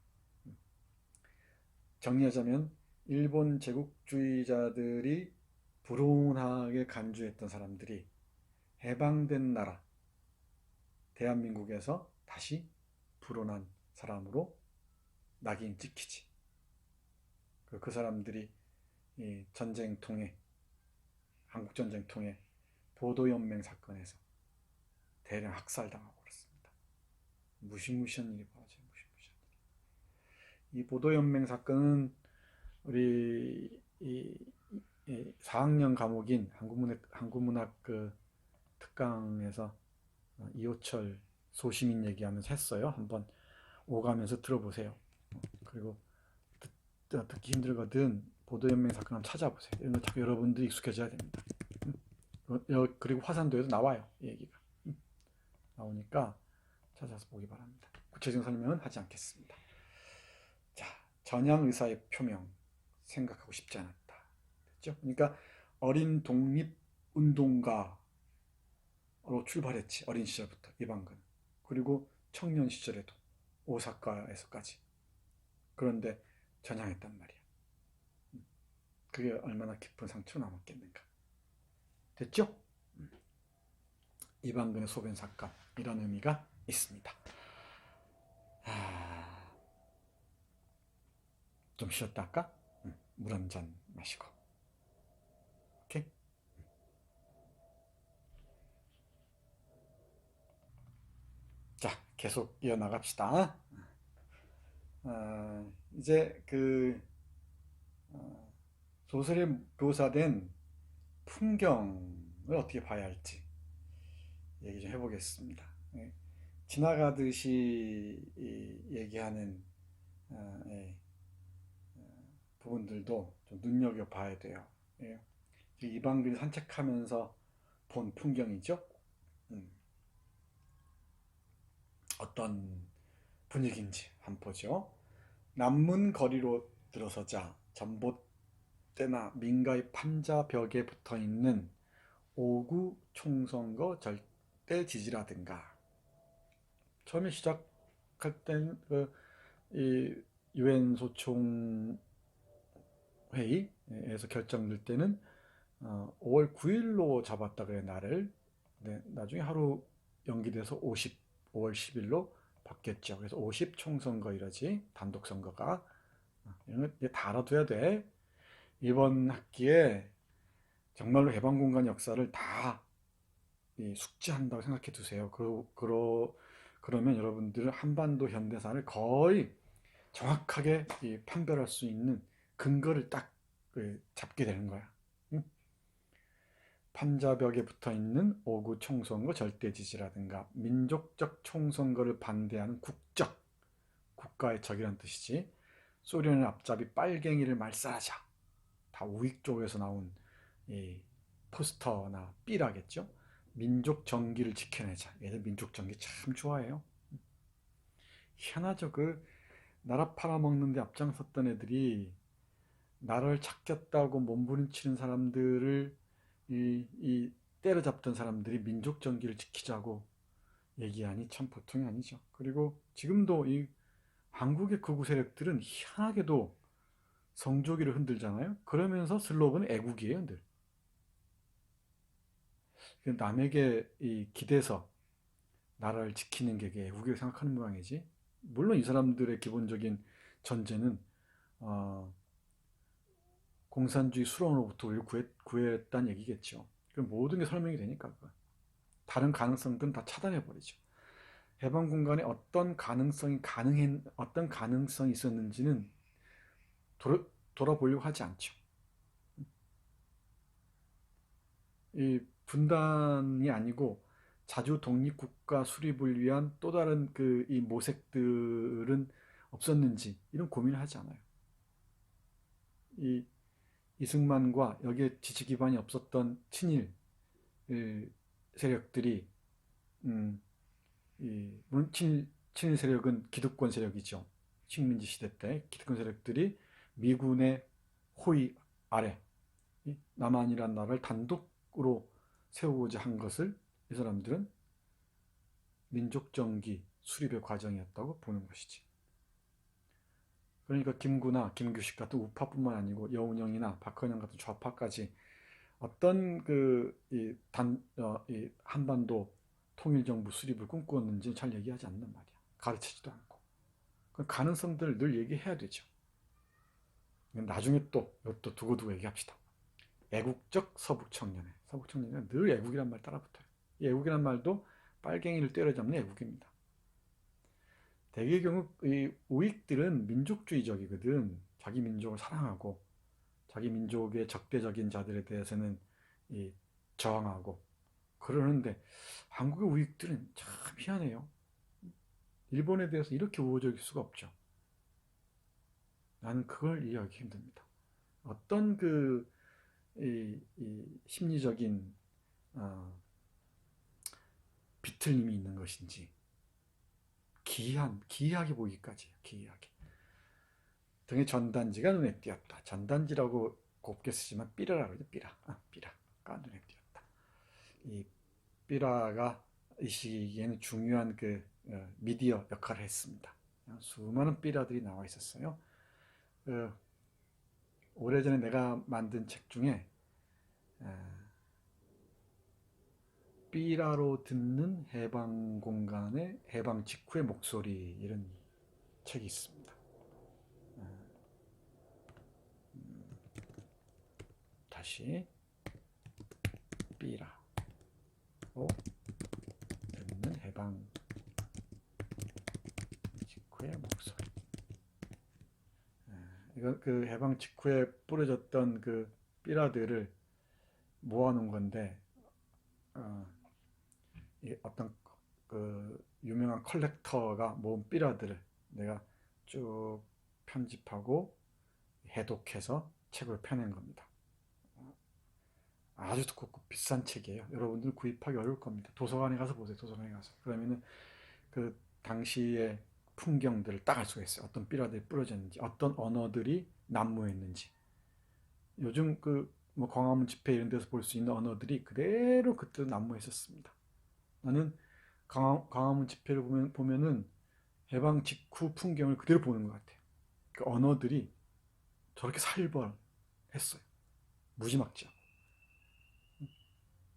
정리하자면 일본 제국주의자들이 불온하게 간주했던 사람들이 해방된 나라 대한민국에서 다시 불온한 사람으로 낙인 찍히지. 그 사람들이 이 전쟁 통해 한국전쟁 통해 보도연맹 사건에서 대량 학살당하고 그렇습니다. 무시무시한 일이 벌어져요. 무시무시한 일. 이 보도연맹 사건은 우리 4학년 과목인 한국문학 그 특강에서 이호철 소시민 얘기하면서 했어요. 한번 오가면서 들어보세요. 그리고 듣기 힘들거든 보도연맹 사건 한번 찾아보세요. 이런 거 자꾸 여러분들이 익숙해져야 됩니다. 그리고 화산도에도 나와요. 이 얘기가. 나오니까 찾아서 보기 바랍니다. 구체적인 설명은 하지 않겠습니다. 자, 전향 의사의 표명 생각하고 싶지 않았다. 됐죠? 그러니까 어린 독립운동가로 출발했지. 어린 시절부터 이방근. 그리고 청년 시절에도 오사카에서까지. 그런데 전향했단 말이야. 그게 얼마나 깊은 상처로 남았겠는가. 됐죠? 이방근의 소변 사건 이런 의미가 있습니다. 좀 쉬었다 할까? 물 한 잔 마시고. 오케이? 계속 이어나갑시다. 이제 소설에 묘사된 풍경을 어떻게 봐야 할지 얘기 좀 해보겠습니다. 예, 지나가듯이 얘기하는 예, 부분들도 좀 눈여겨봐야 돼요. 예, 이방들이 산책하면서 본 풍경이죠. 음, 어떤 분위기인지 한번 보죠. 남문 거리로 들어서자 전봇대나 민가의 판자벽에 붙어있는 오구 총선거 절대 지지라든가, 처음에 시작할 땐 이 유엔 소총 회의에서 결정될 때는 5월 9일로 잡았다 그래 날을. 네, 나중에 하루 연기돼서 5월 10일로 바뀌었죠. 그래서 50 총선거 이러지, 단독 선거가. 이런 거 다 알아둬야 돼. 이번 학기에 정말로 해방공간 역사를 다 숙지한다고 생각해 두세요. 그러면 여러분들은 한반도 현대사를 거의 정확하게 판별할 수 있는 근거를 딱 잡게 되는 거야. 응? 판자벽에 붙어 있는 오구 총선거 절대지지라든가, 민족적 총선거를 반대하는 국적, 국가의 적이란 뜻이지. 소련의 앞잡이 빨갱이를 말살하자. 다 우익 쪽에서 나온 이 포스터나 삐라겠죠. 민족 정기를 지켜내자. 얘들 민족 정기 참 좋아해요. 희한하죠. 나라 팔아먹는데 앞장섰던 애들이 나라를 찾겠다고 몸부림치는 사람들을 때려잡던 사람들이 민족 정기를 지키자고 얘기하니 참 보통이 아니죠. 그리고 지금도 이 한국의 극우 세력들은 희한하게도 성조기를 흔들잖아요. 그러면서 슬로건은 애국이에요, 늘. 남에게 기대서 나라를 지키는 게 애국이라고 생각하는 모양이지. 물론 이 사람들의 기본적인 전제는 공산주의 수령으로부터 우리를 구했다는 얘기겠죠. 그럼 모든 게 설명이 되니까 다른 가능성들은 다 차단해버리죠. 해방 공간에 어떤 가능성이 있었는지는 돌아보려고 하지 않죠. 이 분단이 아니고 자주 독립국가 수립을 위한 또 다른 이 모색들은 없었는지 이런 고민을 하지 않아요. 이 이승만과 여기에 지지 기반이 없었던 친일 세력들이 물론 친일 세력은 기득권 세력이죠. 식민지 시대 때 기득권 세력들이 미군의 호위 아래 남한이라는 나라를 단독으로 세우고자 한 것을 이 사람들은 민족정기 수립의 과정이었다고 보는 것이지. 그러니까 김구나 김규식 같은 우파뿐만 아니고 여운형이나 박헌영 같은 좌파까지 어떤 이 한반도 통일정부 수립을 꿈꾸었는지 잘 얘기하지 않는 말이야. 가르치지도 않고. 그 가능성들을 늘 얘기해야 되죠. 나중에 또 이것도 두고두고 얘기합시다. 애국적 서북청년회 늘 애국이란 말 따라붙어요. 이 애국이란 말도 빨갱이를 때려잡는 애국입니다. 대개의 경우 이 우익들은 민족주의적이거든. 자기 민족을 사랑하고 자기 민족의 적대적인 자들에 대해서는 저항하고 그러는데, 한국의 우익들은 참 희한해요. 일본에 대해서 이렇게 우호적일 수가 없죠. 나는 그걸 이해하기 힘듭니다. 어떤 심리적인 비틀림이 있는 것인지, 기이하게 보이기까지요. 기이하게. 등에 전단지가 눈에 띄었다. 전단지라고 곱게 쓰지만 삐라라고 하죠. 삐라가 눈에 띄었다. 이 삐라가 이 시기에는 중요한 미디어 역할을 했습니다. 수많은 삐라들이 나와 있었어요. 오래전에 내가 만든 책 중에 삐라로 듣는 해방 공간의 해방 직후의 목소리, 이런 책이 있습니다. 다시 삐라로 듣는 해방 직후의 목소리. 이거 그 해방 직후에 뿌려졌던 그 삐라들을 모아놓은 건데, 어, 어떤 그 유명한 컬렉터가 모은 삐라들을 내가 쭉 편집하고 해독해서 책으로 펴낸 겁니다. 아주 두껍고 비싼 책이에요. 여러분들 구입하기 어려울 겁니다. 도서관에 가서 보세요. 도서관에 가서. 그러면은 그 당시의 풍경들을 딱 알 수가 있어요. 어떤 삐라들이 뿌려졌는지, 어떤 언어들이 난무했는지. 요즘 그 뭐 광화문 집회 이런 데서 볼 수 있는 언어들이 그대로 그때 난무했었습니다. 나는 광화문 집회를 보면은 해방 직후 풍경을 그대로 보는 것 같아요. 그 언어들이 저렇게 살벌했어요. 무지막지하고.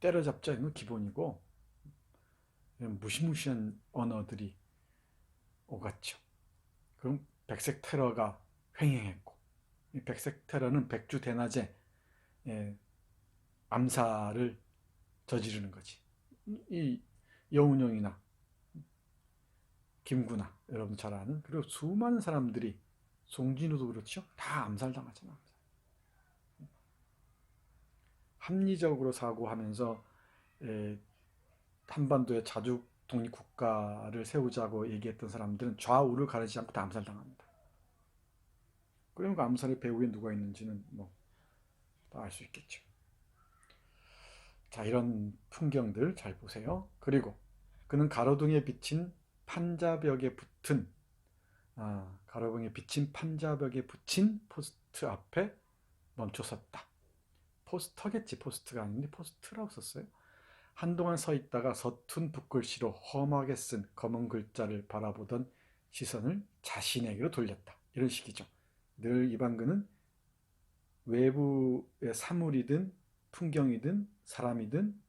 때려잡자 이건 기본이고, 이런 무시무시한 언어들이 오갔죠. 그럼 백색 테러가 횡행했고, 이 백색 테러는 백주 대낮에 암살을 저지르는 거지. 이 여운형이나 김구나 여러분 잘 아는, 그리고 수많은 사람들이, 송진우도 그렇죠. 다 암살당하잖아. 합리적으로 사고하면서 한반도에 자주 독립국가를 세우자고 얘기했던 사람들은 좌우를 가리지 않고 다 암살당합니다. 그러면 그 암살의 배후에 누가 있는지는 뭐 다 알 수 있겠죠. 자, 이런 풍경들 잘 보세요. 그리고 그는 가로등에 비친 판자벽에 붙은 가로등에 비친 판자벽에 붙인 포스트 앞에 멈춰섰다. 포스터겠지. 포스트가 아닌데 포스트라고 썼어요. 한동안 서 있다가 서툰 붓글씨로 험하게 쓴 검은 글자를 바라보던 시선을 자신에게로 돌렸다. 이런 식이죠. 늘 이방근은 외부의 사물이든 풍경이든 사람이든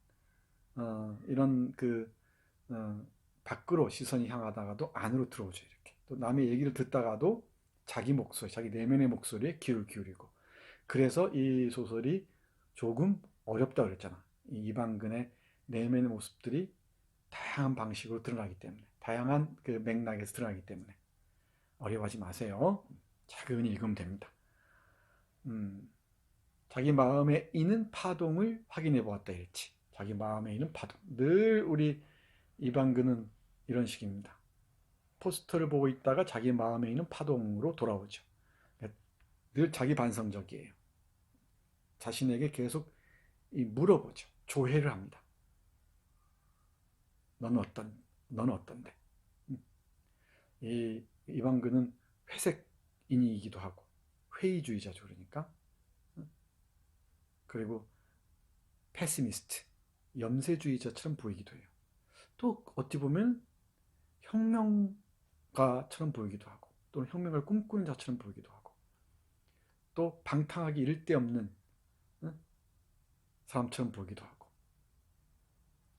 이런 밖으로 시선이 향하다가도 안으로 들어오죠. 이렇게. 또 남의 얘기를 듣다가도 자기 목소리, 자기 내면의 목소리에 귀를 기울이고. 그래서 이 소설이 조금 어렵다 그랬잖아. 이 이방근의 내면의 모습들이 다양한 방식으로 드러나기 때문에, 다양한 그 맥락에서 드러나기 때문에 어려워하지 마세요. 차근히 읽으면 됩니다. 자기 마음에 있는 파동을 확인해 보았다 이랬지. 자기 마음에 있는 파동. 늘 우리 이방근은 이런 식입니다. 포스터를 보고 있다가 자기 마음에 있는 파동으로 돌아오죠. 늘 자기 반성적이에요. 자신에게 계속 물어보죠. 조회를 합니다. 너는 어떤데? 이 이방근은 회색인이기도 하고 회의주의자죠. 그러니까. 그리고 패시미스트, 염세주의자처럼 보이기도 해요. 또 어찌 보면 혁명가처럼 보이기도 하고, 또는 혁명을 꿈꾸는 자처럼 보이기도 하고, 또 방탕하기 이를 데 없는 사람처럼 보이기도 하고,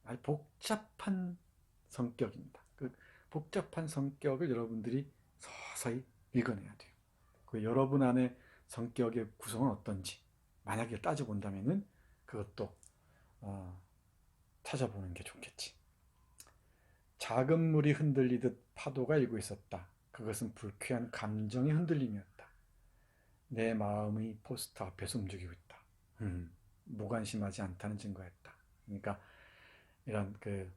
아주 복잡한 성격입니다. 그 복잡한 성격을 여러분들이 서서히 읽어내야 돼요. 그 여러분 안에 성격의 구성은 어떤지 만약에 따져본다면은 그것도 찾아보는 게 좋겠지. 작은 물이 흔들리듯 파도가 일고 있었다. 그것은 불쾌한 감정의 흔들림이었다. 내 마음이 포스터 앞에서 움직이고 있다. 무관심하지 않다는 증거였다. 그러니까 이런 그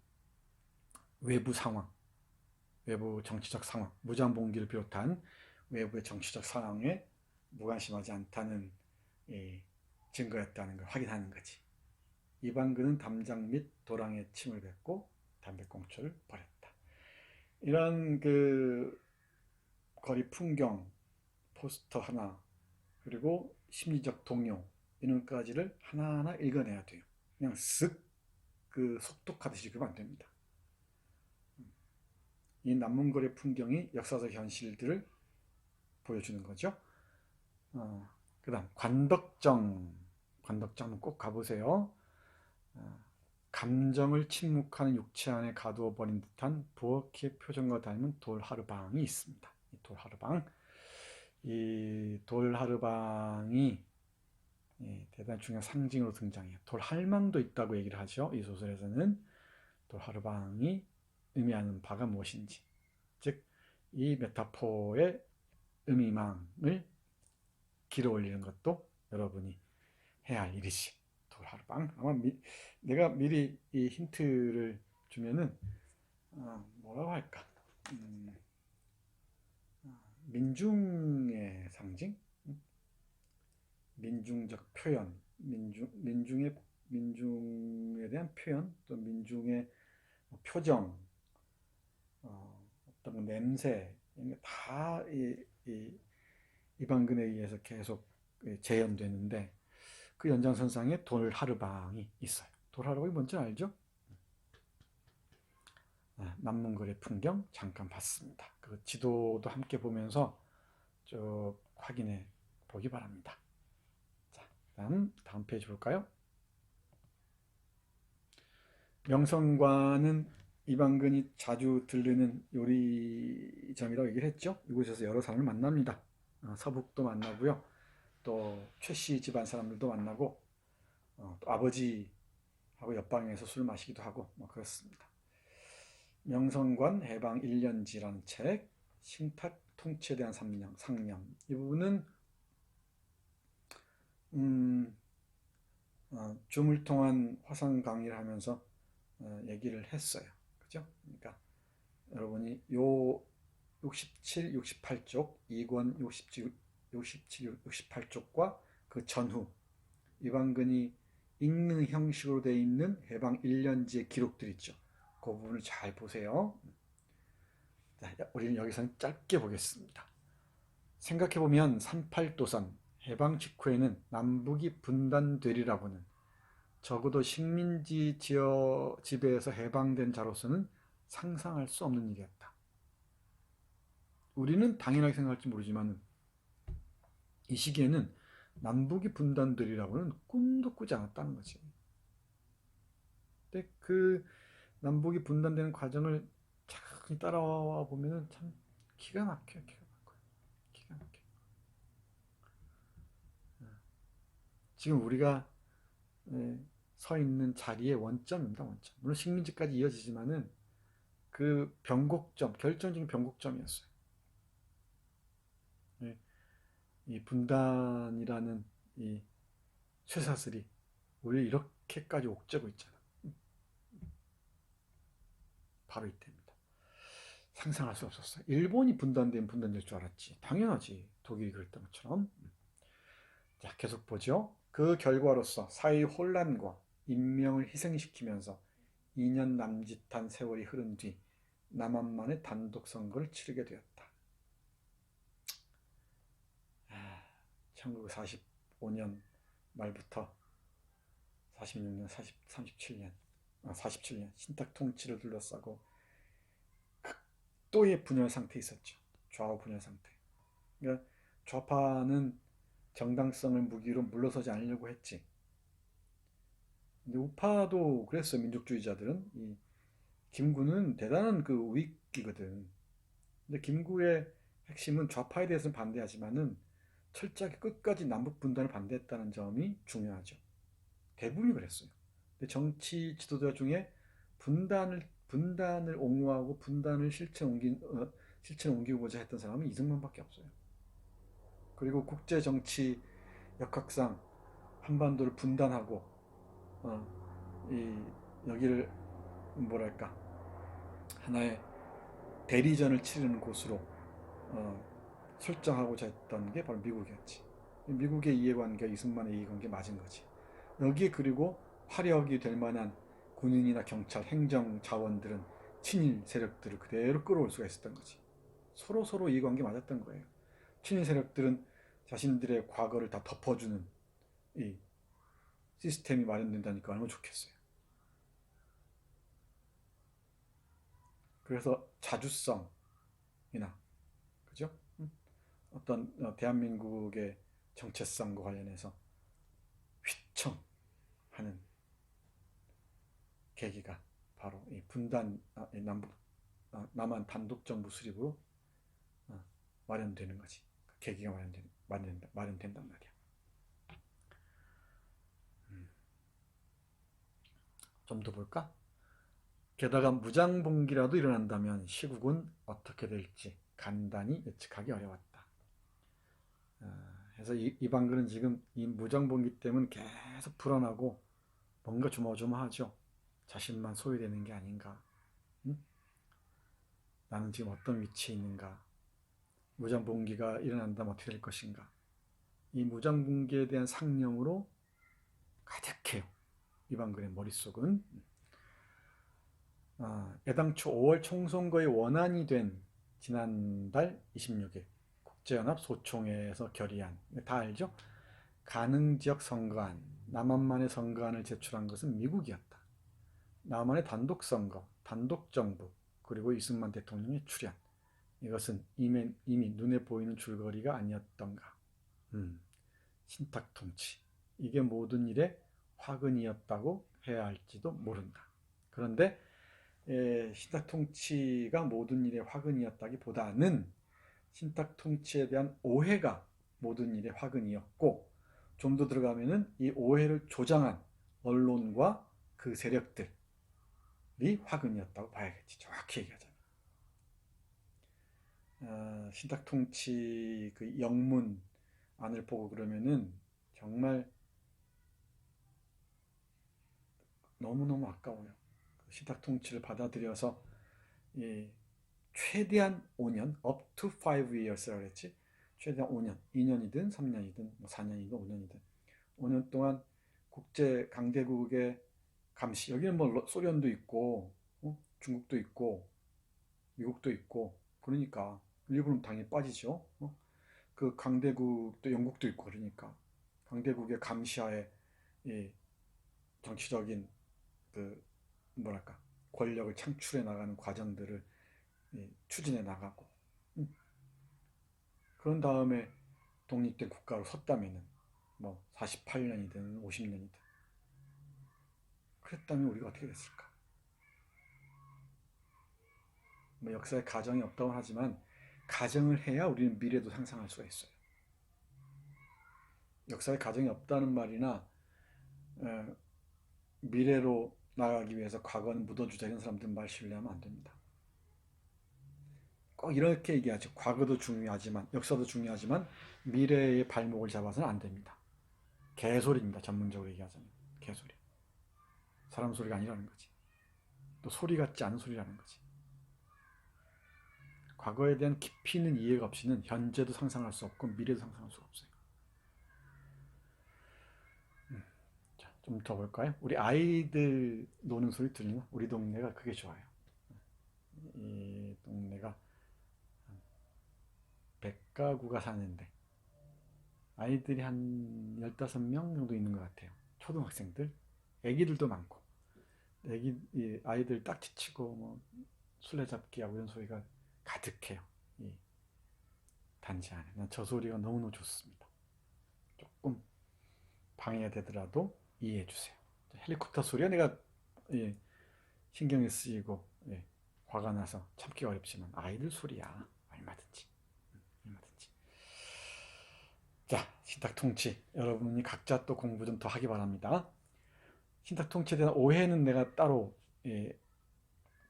외부 상황, 외부 정치적 상황, 무장봉기를 비롯한 외부의 정치적 상황에 무관심하지 않다는 증거였다는 걸 확인하는 거지. 이방근은 담장 및 도랑에 침을 뱉고 담배꽁초를 버렸다. 이런 그 거리 풍경, 포스터 하나, 그리고 심리적 동요, 이런 까지를 하나하나 읽어내야 돼요. 그냥 쓱 그 속독하듯이 읽으면 안 됩니다. 이 남문거리 풍경이 역사적 현실들을 보여주는 거죠. 그 다음 관덕정은 꼭 가보세요. 감정을 침묵하는 육체 안에 가두어 버린 듯한 부엌의 표정과 닮은 돌하르방이 있습니다. 이 돌하르방이 대단히 중요한 상징으로 등장해요. 돌할망도 있다고 얘기를 하죠. 이 소설에서는 돌하르방이 의미하는 바가 무엇인지, 즉 이 메타포의 의미망을 길어 올리는 것도 여러분이 해야 할 일이지. 돌하루방. 아마 내가 미리 이 힌트를 주면은 뭐라고 할까? 민중의 상징, 민중적 표현, 민중에 대한 표현, 또 민중의 표정, 어떤 냄새, 이런 게다이 이방근에 의해서 계속 재현되는데 그 연장선상에 돌하르방이 있어요. 돌하르방이 뭔지 알죠? 남문거리 풍경 잠깐 봤습니다. 그 지도도 함께 보면서 쭉 확인해 보기 바랍니다. 자, 다음 페이지 볼까요? 명성관은 이방근이 자주 들르는 요리점이라고 얘기를 했죠. 이곳에서 여러 사람을 만납니다. 서북도 만나고요. 또 최씨 집안 사람들도 만나고 또 아버지하고 옆방에서 술 마시기도 하고 뭐 그렇습니다. 명성관 해방 1년지라는 책, 신탁 통치에 대한 상념. 이 부분은 줌을 통한 화상 강의를 하면서 얘기를 했어요. 그죠? 그러니까 여러분이 요 67, 68쪽, 2권 67, 68쪽과 그 전후 이방근이 읽는 형식으로 되어 있는 해방 1년지의 기록들 있죠. 그 부분을 잘 보세요. 자, 우리는 여기서는 짧게 보겠습니다. 생각해보면 38도선 해방 직후에는 남북이 분단되리라고는 적어도 식민지 지배에서 해방된 자로서는 상상할 수 없는 일이었다. 우리는 당연하게 생각할지 모르지만 이 시기에는 남북이 분단되리라고는 꿈도 꾸지 않았다는 거지. 근데 그 남북이 분단되는 과정을 잘 따라와 보면은 참 기가 막혀요. 기가 막혀. 지금 우리가 서 있는 자리의 원점입니다. 원점. 물론 식민지까지 이어지지만은 그 변곡점, 결정적인 변곡점이었어요. 이 분단이라는 이 쇠사슬이 우리를 이렇게까지 옥죄고 있잖아. 바로 이때입니다. 상상할 수 없었어요. 일본이 분단되면 분단될 줄 알았지. 당연하지. 독일이 그랬던 것처럼. 자, 계속 보죠. 그 결과로서 사회의 혼란과 인명을 희생시키면서 2년 남짓한 세월이 흐른 뒤 남한만의 단독 선거를 치르게 되었다. 1945년 말부터 46년, 37년, 47년 신탁 통치를 둘러싸고 극도의 분열 상태에 있었죠. 좌우 분열 상태. 그러니까 좌파는 정당성을 무기로 물러서지 않으려고 했지. 근데 우파도 그랬어요. 민족주의자들은 이 김구는 대단한 그 우익이거든. 근데 김구의 핵심은 좌파에 대해서는 반대하지만은 철저하게 끝까지 남북 분단을 반대했다는 점이 중요하죠. 대부분이 그랬어요. 근데 정치 지도자 중에 분단을 옹호하고 분단을 실천에 옮기고자 했던 사람은 이승만밖에 없어요. 그리고 국제 정치 역학상 한반도를 분단하고 여기를 뭐랄까 하나의 대리전을 치르는 곳으로 설정하고자 했던 게 바로 미국이었지. 미국의 이해관계와 이승만의 이해관계 맞은 거지. 여기에 그리고 화력이 될 만한 군인이나 경찰, 행정 자원들은 친일 세력들을 그대로 끌어올 수가 있었던 거지. 서로 이해관계 맞았던 거예요. 친일 세력들은 자신들의 과거를 다 덮어주는 이 시스템이 마련된다니까 얼마나 좋겠어요. 그래서 자주성이나 그죠? 어떤 대한민국의 정체성과 관련해서 휘청하는 계기가 바로 이 분단 남한 단독 정부 수립으로 마련되는 거지. 그 계기가 마련된단 말이야. 좀 더 볼까? 게다가 무장봉기라도 일어난다면 시국은 어떻게 될지 간단히 예측하기 어려웠다. 그래서 이방글은 지금 이 무정봉기 때문에 계속 불안하고 뭔가 조마조마하죠. 자신만 소외되는 게 아닌가. 응? 나는 지금 어떤 위치에 있는가. 무정봉기가 일어난다면 어떻게 될 것인가. 이 무정봉기에 대한 상념으로 가득해요. 이방글의 머릿속은. 애당초 5월 총선거의 원안이 된 지난달 26일 국제연합 소총회에서 결의안, 다 알죠? 가능지역 선거안, 남한만의 선거안을 제출한 것은 미국이었다. 남한의 단독 선거, 단독 정부, 그리고 이승만 대통령의 출연. 이것은 이미 눈에 보이는 줄거리가 아니었던가. 신탁통치. 이게 모든 일의 화근이었다고 해야 할지도 모른다. 그런데 신탁통치가 모든 일의 화근이었다기보다는 신탁통치에 대한 오해가 모든 일의 화근이었고, 좀 더 들어가면은 이 오해를 조장한 언론과 그 세력들이 화근이었다고 봐야겠지. 정확히 얘기하자면. 신탁통치 그 영문안을 보고 그러면은 정말 너무너무 아까워요. 신탁통치를 받아들여서 최대한 5년, up to 5 years라고 했지. 최대한 5년, 2년이든 3년이든 4년이든 5년이든 5년 동안 국제 강대국의 감시. 여기는 뭐 소련도 있고 중국도 있고 미국도 있고, 그러니까 일본은 당연히 빠지죠. 그 강대국도 영국도 있고, 그러니까 강대국의 감시하에 이 정치적인 그 뭐랄까 권력을 창출해 나가는 과정들을 추진해 나가고, 그런 다음에 독립된 국가로 섰다면은 뭐 48년이든 50년이든 그랬다면 우리가 어떻게 됐을까? 뭐 역사에 가정이 없다고 하지만 가정을 해야 우리는 미래도 상상할 수가 있어요. 역사에 가정이 없다는 말이나 미래로 나가기 위해서 과거는 묻어주자 이런 사람들 말 신뢰하면 안 됩니다. 꼭 이렇게 얘기하죠. 과거도 중요하지만, 역사도 중요하지만 미래의 발목을 잡아서는 안 됩니다. 개소리입니다. 전문적으로 얘기하자면 개소리. 사람 소리가 아니라는 거지. 또 소리 같지 않은 소리라는 거지. 과거에 대한 깊이 있는 이해가 없이는 현재도 상상할 수 없고 미래도 상상할 수가 없어요. 자, 좀 더 볼까요? 우리 아이들 노는 소리 들리나? 우리 동네가 그게 좋아요. 이 동네가 100가구가 사는데 아이들이 한 15명 정도 있는 것 같아요. 초등학생들, 애기들도 많고, 아이들 딱지치고 뭐 술래잡기 하고 이런 소리가 가득해요. 이 단지 안에. 난 저 소리가 너무너무 좋습니다. 조금 방해되더라도 이해해 주세요. 헬리콥터 소리가 내가 신경이 쓰이고 화가 나서 참기가 어렵지만 아이들 소리야 얼마든지. 얼마든지. 자, 신탁통치. 여러분이 각자 또 공부 좀 더 하기 바랍니다. 신탁통치에 대한 오해는 내가 따로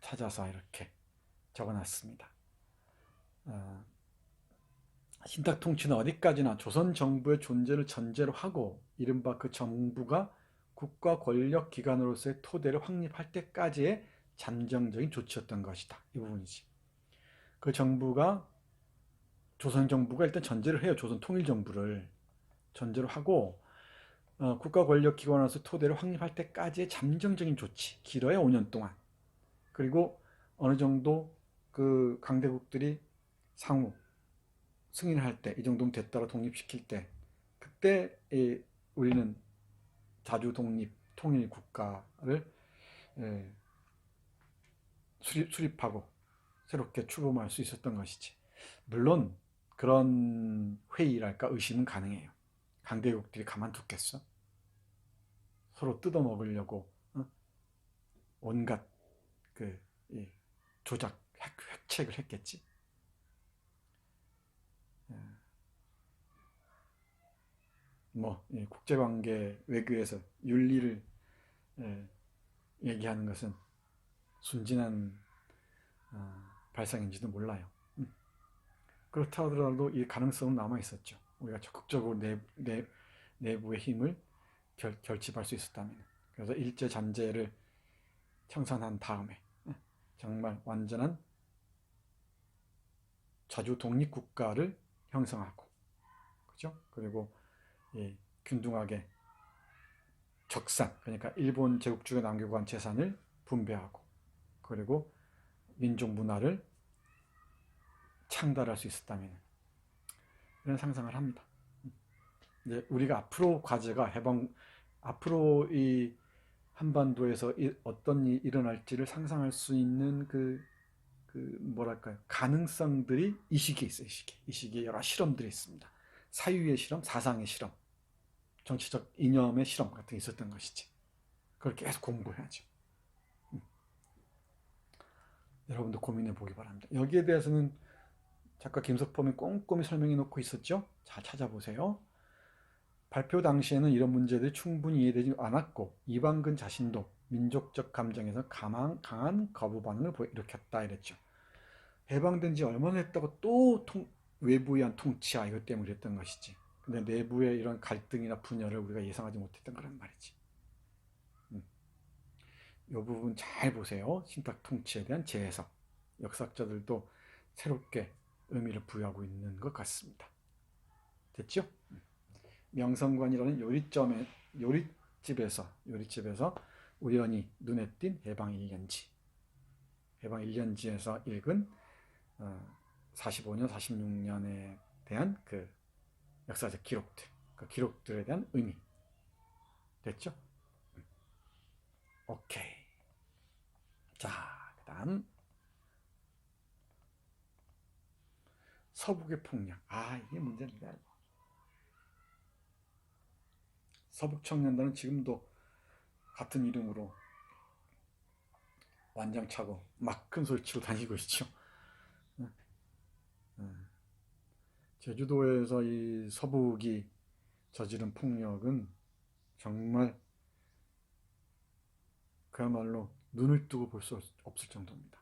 찾아서 이렇게 적어놨습니다. 신탁통치는 어디까지나 조선 정부의 존재를 전제로 하고 이른바 그 정부가 국가 권력 기관으로서의 토대를 확립할 때까지의 잠정적인 조치였던 것이다. 이 부분이지. 그 정부가 조선 정부가 일단 전제를 해요. 조선 통일 정부를 전제로 하고 국가 권력 기관으로서 토대를 확립할 때까지의 잠정적인 조치, 길어야 5년 동안. 그리고 어느 정도 그 강대국들이 상호 승인할 때, 이 정도면 됐다고 독립시킬 때, 그때 우리는 자주 독립 통일 국가를 수립하고 새롭게 출범할 수 있었던 것이지. 물론 그런 회의랄까 의심은 가능해요. 강대국들이 가만두겠어? 서로 뜯어먹으려고 온갖 그 조작, 획책을 했겠지. 뭐 국제관계 외교에서 윤리를 얘기하는 것은 순진한 발상인지도 몰라요. 그렇다 하더라도 이 가능성은 남아 있었죠. 우리가 적극적으로 내부의 힘을 결집할 수 있었다면. 그래서 일제 잔재를 청산한 다음에 정말 완전한 자주 독립 국가를 형성하고, 그죠? 그리고 균등하게 적산, 그러니까 일본 제국 쪽에 남기고 간 재산을 분배하고, 그리고 민족 문화를 창달할 수 있었다면, 이런 상상을 합니다. 이제 우리가 앞으로 과제가 앞으로 이 한반도에서 어떤 일이 일어날지를 상상할 수 있는 뭐랄까요, 가능성들이 이 시기에 있어요. 이 시기에 여러 실험들이 있습니다. 사유의 실험, 사상의 실험, 정치적 이념의 실험 같은 게 있었던 것이지. 그걸 계속 공부해야죠. 여러분도 고민해 보기 바랍니다. 여기에 대해서는 작가 김석범이 꼼꼼히 설명해 놓고 있었죠. 잘 찾아보세요. 발표 당시에는 이런 문제들이 충분히 이해되지 않았고 이방근 자신도 민족적 감정에서 강한 거부 반응을 일으켰다 이랬죠. 해방된 지 얼마나 됐다고 또 외부에 의한 통치야 이것 때문에 그랬던 것이지. 근데 내부의 이런 갈등이나 분열을 우리가 예상하지 못했던 거란 말이지. 이 부분 잘 보세요. 신탁 통치에 대한 재해석. 역사학자들도 새롭게 의미를 부여하고 있는 것 같습니다. 됐죠? 명성관이라는 요릿집에서 우연히 눈에 띈 해방 1년지에서 읽은 45년, 46년에 대한 그 역사적 기록들, 그 기록들에 대한 의미. 됐죠? 오케이. 자, 그 다음 서북의 폭력. 이게 문제인데. 서북 청년단은 지금도 같은 이름으로 완장차고 막 큰 소리 치고 다니고 있죠. 제주도에서 이 서북이 저지른 폭력은 정말 그야말로 눈을 뜨고 볼 수 없을 정도입니다.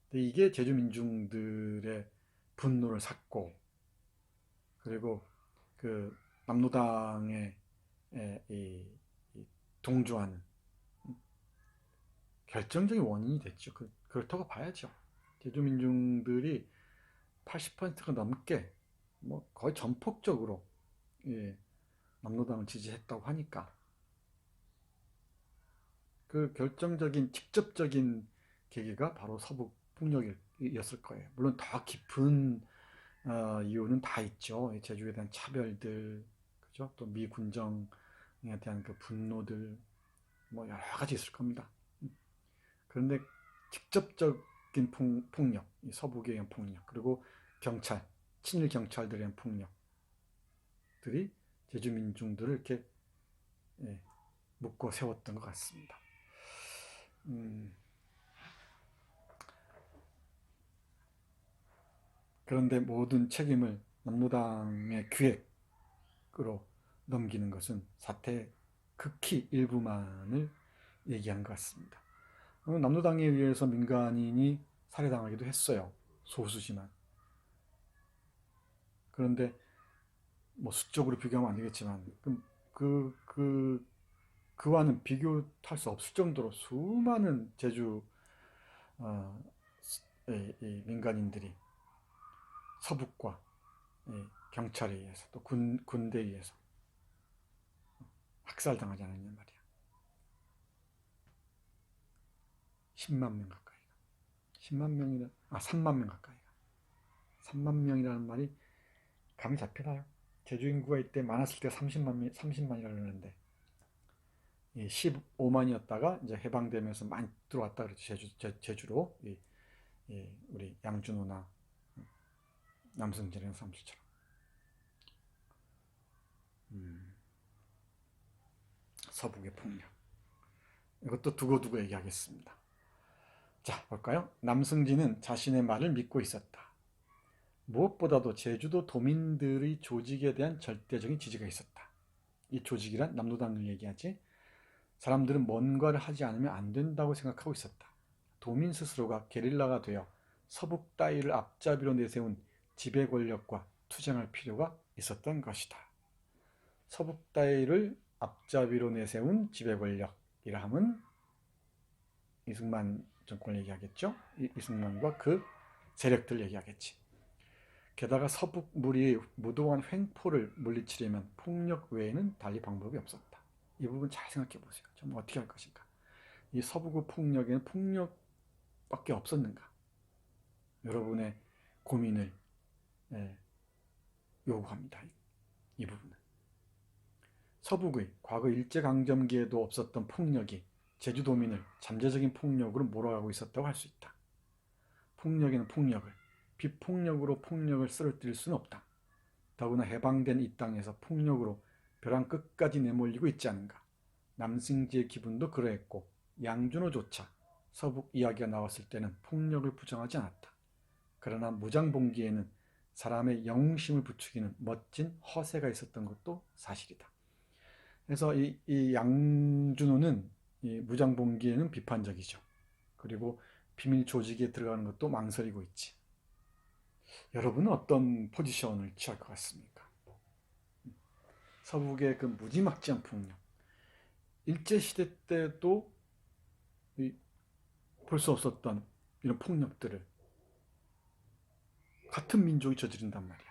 근데 이게 제주 민중들의 분노를 샀고, 그리고 그 남로당에 동조하는 결정적인 원인이 됐죠. 그렇다고 봐야죠. 제주 민중들이 80%가 넘게 뭐 거의 전폭적으로 남로당을 지지했다고 하니까 그 결정적인 직접적인 계기가 바로 서북 폭력이었을 거예요. 물론 더 깊은 이유는 다 있죠. 제주에 대한 차별들, 그죠? 또 미군정에 대한 그 분노들, 뭐 여러 가지 있을 겁니다. 그런데 직접적인 폭력, 이 서북에 의한 폭력, 그리고 경찰, 친일 경찰들에 의한 폭력들이 제주 민중들을 이렇게 묶어 세웠던 것 같습니다. 그런데 모든 책임을 남로당의 기획으로 넘기는 것은 사태의 극히 일부만을 얘기한 것 같습니다. 남로당에 의해서 민간인이 살해당하기도 했어요. 소수지만. 그런데 뭐 수적으로 비교하면 안 되겠지만 그와는 비교할 수 없을 정도로 수많은 제주 민간인들이 서북과 경찰에 의해서 또 군대에 의해서 학살당하지 않았냐 말이야. 10만 명 가까이가. 10만 명이라 3만 명 가까이가. 3만 명이라는 말이 감이 잡히나요? 제주 인구가 이때 많았을 때 30만이라 그러는데 15만이었다가 이제 해방되면서 많이 들어왔다 그랬죠. 제주로 우리 양준호나 남승진이랑 사람들처럼. 서북의 폭력. 이것도 두고두고 얘기하겠습니다. 자, 볼까요? 남승진은 자신의 말을 믿고 있었다. 무엇보다도 제주도 도민들의 조직에 대한 절대적인 지지가 있었다. 이 조직이란 남로당을 얘기하지. 사람들은 뭔가를 하지 않으면 안 된다고 생각하고 있었다. 도민 스스로가 게릴라가 되어 서북 따위를 앞잡이로 내세운 지배 권력과 투쟁할 필요가 있었던 것이다. 서북 따위를 앞잡이로 내세운 지배 권력이라 함은 이승만 정권을 얘기하겠죠. 이승만과 그 세력들 얘기하겠지. 게다가 서북 무리의 무도한 횡포를 물리치려면 폭력 외에는 달리 방법이 없었다. 이 부분 잘 생각해 보세요. 정말 어떻게 할 것인가. 이 서북의 폭력에는 폭력밖에 없었는가. 여러분의 고민을 요구합니다. 이 부분은. 서북의 과거 일제강점기에도 없었던 폭력이 제주도민을 잠재적인 폭력으로 몰아가고 있었다고 할 수 있다. 폭력에는 폭력을, 비폭력으로 폭력을 쓰러뜨릴 수는 없다. 더구나 해방된 이 땅에서 폭력으로 벼랑 끝까지 내몰리고 있지 않은가. 남승지의 기분도 그러했고 양준호조차 서북 이야기가 나왔을 때는 폭력을 부정하지 않았다. 그러나 무장봉기에는 사람의 영웅심을 부추기는 멋진 허세가 있었던 것도 사실이다. 그래서 이 양준호는 이 무장봉기에는 비판적이죠. 그리고 비밀 조직에 들어가는 것도 망설이고 있지. 여러분은 어떤 포지션을 취할 것 같습니까? 서북의 그 무지막지한 폭력. 일제시대 때도 볼 수 없었던 이런 폭력들을 같은 민족이 저지른단 말이야.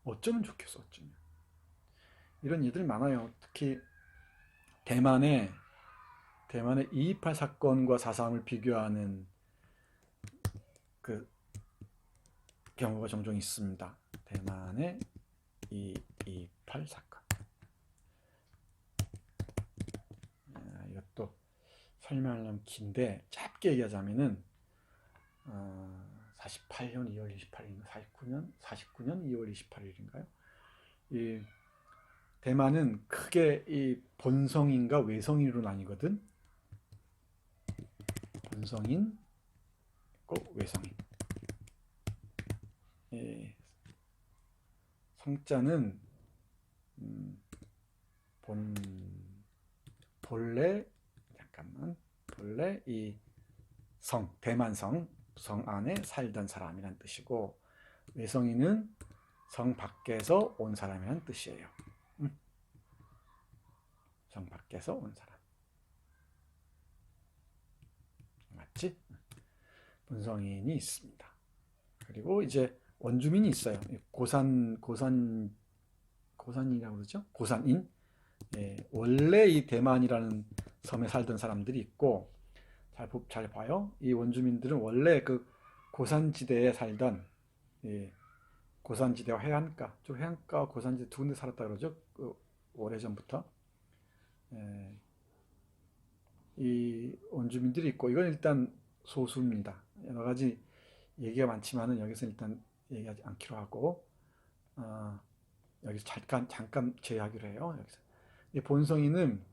어쩌면 좋겠어, 어쩌면. 이런 일들이 많아요. 특히 대만의 2.28 사건과 4.3을 비교하는 그 경우가 종종 있습니다. 대만의 2.28 사건. 이것도 설명하려면 긴데 짧게 얘기하자면은 48년 2월 28일인가 49년 2월 28일인가요? 이 대만은 크게 이 본성인과 외성인으로 나뉘거든. 본성인, 꼭 외성인. 성자는 본래 이 성, 대만성 성 안에 살던 사람이란 뜻이고, 외성인은 성 밖에서 온 사람이란 뜻이에요. 성 밖에서 온 사람. 맞지? 본성인이 있습니다. 그리고 이제 원주민이 있어요. 고산이라고 그러죠? 고산인. 원래 이 대만이라는 섬에 살던 사람들이 있고, 잘 봐요. 이 원주민들은 원래 그 고산지대에 살던, 고산지대와 해안가, 해안가와 고산지대 두 군데 살았다 그러죠. 오래전부터. 이 원주민들이 있고, 이건 일단 소수입니다. 여러 가지 얘기가 많지만은 여기서 일단 얘기하지 않기로 하고, 여기서 잠깐 제외하기로 해요. 여기서. 이 본성이는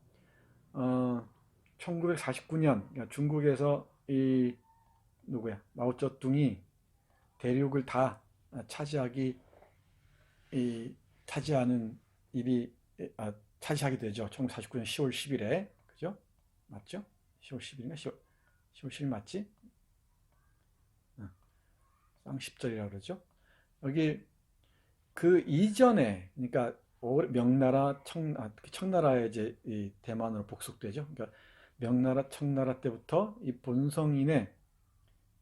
1949년 그러니까 중국에서 마오쩌둥이 대륙을 다 차지하게 되죠. 1949년 10월 10일에. 그죠? 맞죠? 10월 10일인가? 10월 10일 맞지? 쌍십절이라고 그러죠. 여기 그 이전에, 그러니까 명나라, 청나라에 이제 이 대만으로 복속되죠. 그러니까 명나라, 청나라 때부터 이 본성인의,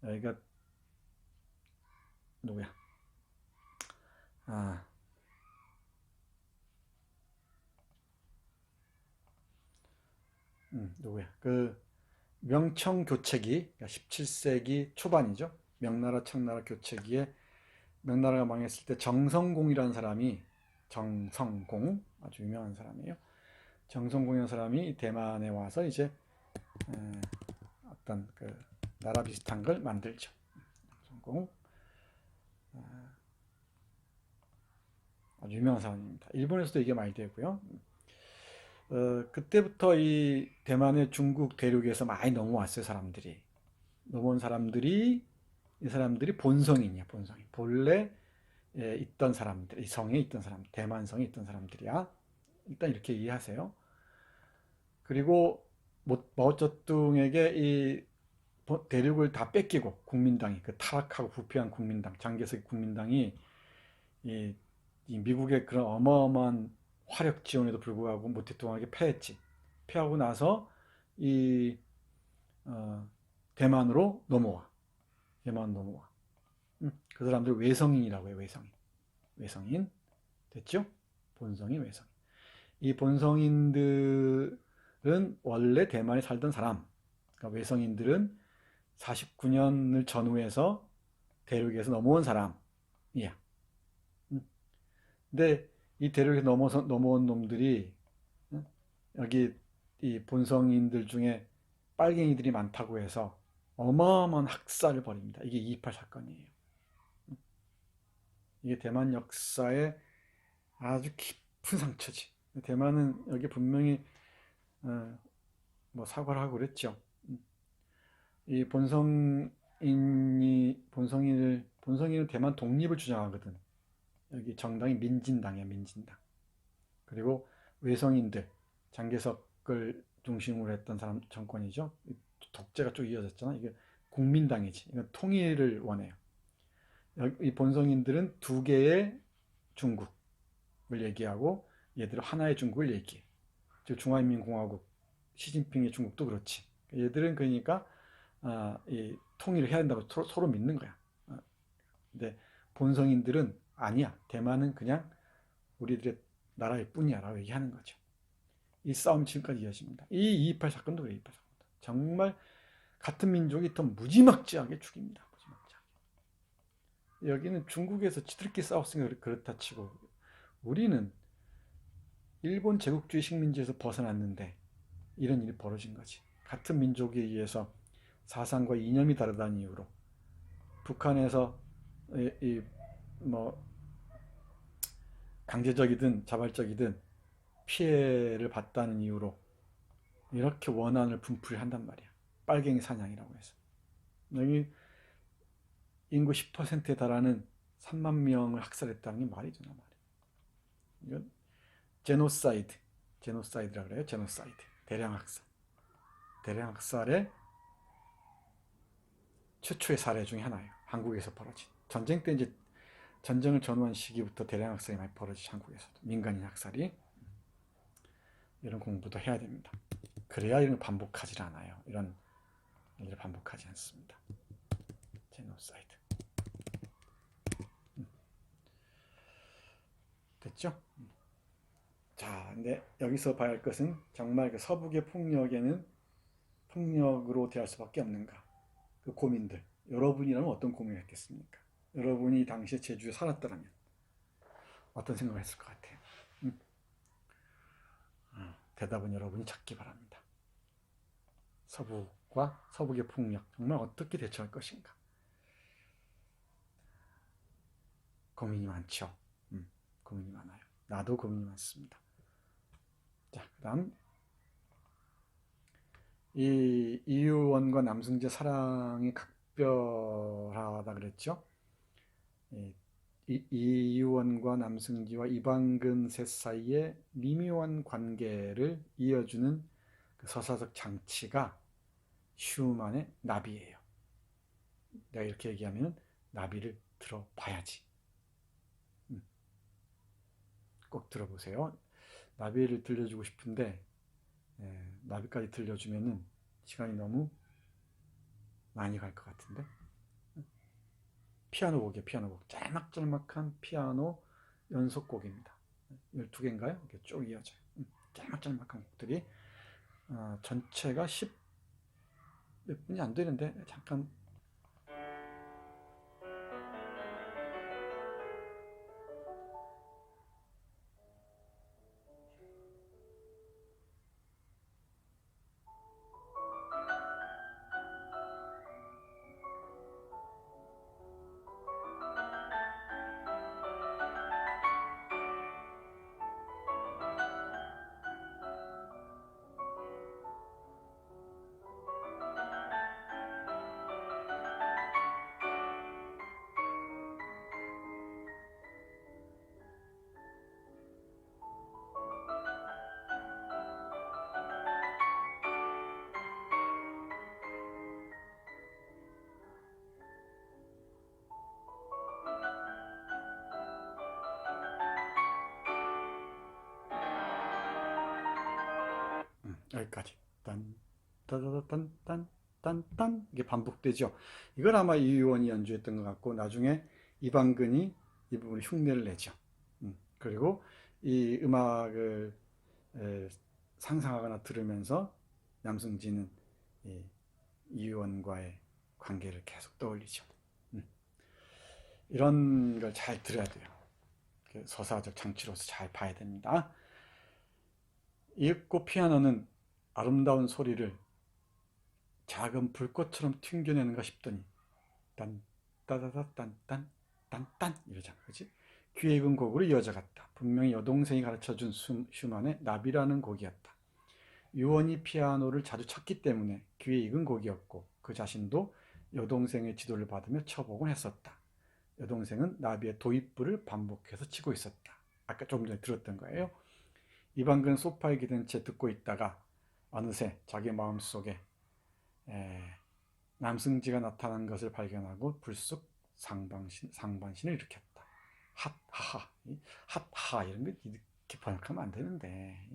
여기가 누구야? 누구야? 그 명청 교체기, 그러니까 17세기 초반이죠. 명나라, 청나라 교체기에 명나라가 망했을 때 정성공이라는 사람이, 정성공 아주 유명한 사람이에요. 정성공이라는 사람이 대만에 와서 이제 어떤 그 나라 비슷한 걸 만들죠. 정성공 아주 유명한 사람입니다. 일본에서도 이게 많이 되고요. 그때부터 이 대만의 중국 대륙에서 많이 넘어왔어요. 넘어온 사람들이 이 사람들이 본성인이야. 본성인. 본래 있던 사람들, 이 성에 있던 사람, 대만성에 있던 사람들이야. 일단 이렇게 이해하세요. 그리고 마오쩌둥에게 이 대륙을 다 뺏기고 국민당이 그 타락하고 부패한 국민당 장개석 국민당이 이, 이 미국의 그런 어마어마한 화력 지원에도 불구하고 모태통하게 패했지. 패하고 나서 이 어, 대만으로 넘어와. 대만 넘어와. 그 사람들 외성인이라고 해요. 외성인. 외성인 됐죠? 본성인 외성인. 이 본성인들은 원래 대만에 살던 사람. 그러니까 외성인들은 49년을 전후해서 대륙에서 넘어온 사람이야. 근데 이 대륙에서 넘어온 놈들이 여기 이 본성인들 중에 빨갱이들이 많다고 해서 어마어마한 학살을 벌입니다. 이게 2.28 사건이에요. 이게 대만 역사의 아주 깊은 상처지. 대만은 여기 분명히 뭐 사과를 하고 그랬죠. 이 본성인은 대만 독립을 주장하거든. 여기 정당이 민진당이야, 민진당. 그리고 외성인들, 장개석을 중심으로 했던 사람 정권이죠. 독재가 쭉 이어졌잖아. 이게 국민당이지. 이건 통일을 원해요. 이 본성인들은 두 개의 중국을 얘기하고 얘들은 하나의 중국을 얘기해. 즉 중화인민공화국, 시진핑의 중국도 그렇지. 얘들은 그러니까 이 통일을 해야 된다고 서로 믿는 거야. 근데 본성인들은 아니야. 대만은 그냥 우리들의 나라일 뿐이야 라고 얘기하는 거죠. 이 싸움이 지금까지 이어집니다. 이 2.28 사건도 그래요. 2.28 사건도. 정말 같은 민족이 더 무지막지하게 죽입니다. 무지막지하게. 여기는 중국에서 지들끼리 싸웠으니까 그렇다 치고 우리는 일본 제국주의 식민지에서 벗어났는데 이런 일이 벌어진 거지. 같은 민족에 의해서 사상과 이념이 다르다는 이유로 북한에서 뭐 강제적이든 자발적이든 피해를 봤다는 이유로 이렇게 원한을 분풀이 한단 말이야. 빨갱이 사냥이라고 해서. 여기 인구 10%에 달하는 3만 명을 학살했다는 게 말이 되나 말이야. 이건 제노사이드라고 그래요. 제노사이드. 대량학살. 대량학살의 최초의 사례 중에 하나예요. 한국에서 벌어진. 전쟁 때 이제 전쟁을 전후한 시기부터 대량학살이 많이 벌어지죠. 한국에서도. 민간인 학살이. 이런 공부도 해야 됩니다. 그래야 이런 걸 반복하지 않아요. 이런 일을 반복하지 않습니다. 제노사이드. 됐죠? 자, 근데 여기서 봐야 할 것은 정말 그 서북의 폭력에는 폭력으로 대할 수밖에 없는가? 그 고민들. 여러분이라면 어떤 고민을 했겠습니까? 여러분이 당시에 제주에 살았더라면 어떤 생각을 했을 것 같아요? 대답은 여러분이 찾기 바랍니다. 서북과 서북의 폭력 정말 어떻게 대처할 것인가? 고민이 많죠. 고민이 많아요. 나도 고민이 많습니다. 자, 그다음 이 이유원과 남승재 사랑이 각별하다 그랬죠. 이유원과 남승지와 이방근 셋 사이의 미묘한 관계를 이어주는 그 서사적 장치가 슈만의 나비예요. 내가 이렇게 얘기하면 나비를 들어봐야지. 꼭 들어보세요. 나비를 들려주고 싶은데 나비까지 들려주면은 시간이 너무 많이 갈 것 같은데. 피아노 곡이에요. 피아노 곡. 짤막짤막한 피아노 연속곡입니다. 12개인가요? 이렇게 쭉 이어져요. 짤막짤막한 곡들이 전체가 10 몇 분이 안 되는데 잠깐 여기까지 딴 따다단 딴딴 이게 반복되죠. 이걸 아마 이유원이 연주했던 것 같고 나중에 이방근이 이 부분을 흉내를 내죠. 그리고 이 음악을 상상하거나 들으면서 남승지는 이 이유원과의 관계를 계속 떠올리죠. 이런 걸 잘 들어야 돼요. 서사적 장치로서 잘 봐야 됩니다. 이윽고 피아노는 아름다운 소리를 작은 불꽃처럼 튕겨내는가 싶더니 딴 따다다 딴딴 딴딴 이러잖아, 그렇지? 귀에 익은 곡으로 이어져 갔다. 분명히 여동생이 가르쳐준 슈만의 나비라는 곡이었다. 유원이 피아노를 자주 쳤기 때문에 귀에 익은 곡이었고 그 자신도 여동생의 지도를 받으며 쳐보곤 했었다. 여동생은 나비의 도입부를 반복해서 치고 있었다. 아까 좀 전에 들었던 거예요. 이방근 소파에 기댄 채 듣고 있다가 어느새 자기 마음속에 남승지가 나타난 것을 발견하고 불쑥 상반신을 일으켰다. 핫하하, 핫하 이런 거 이렇게 번역하면 안 되는데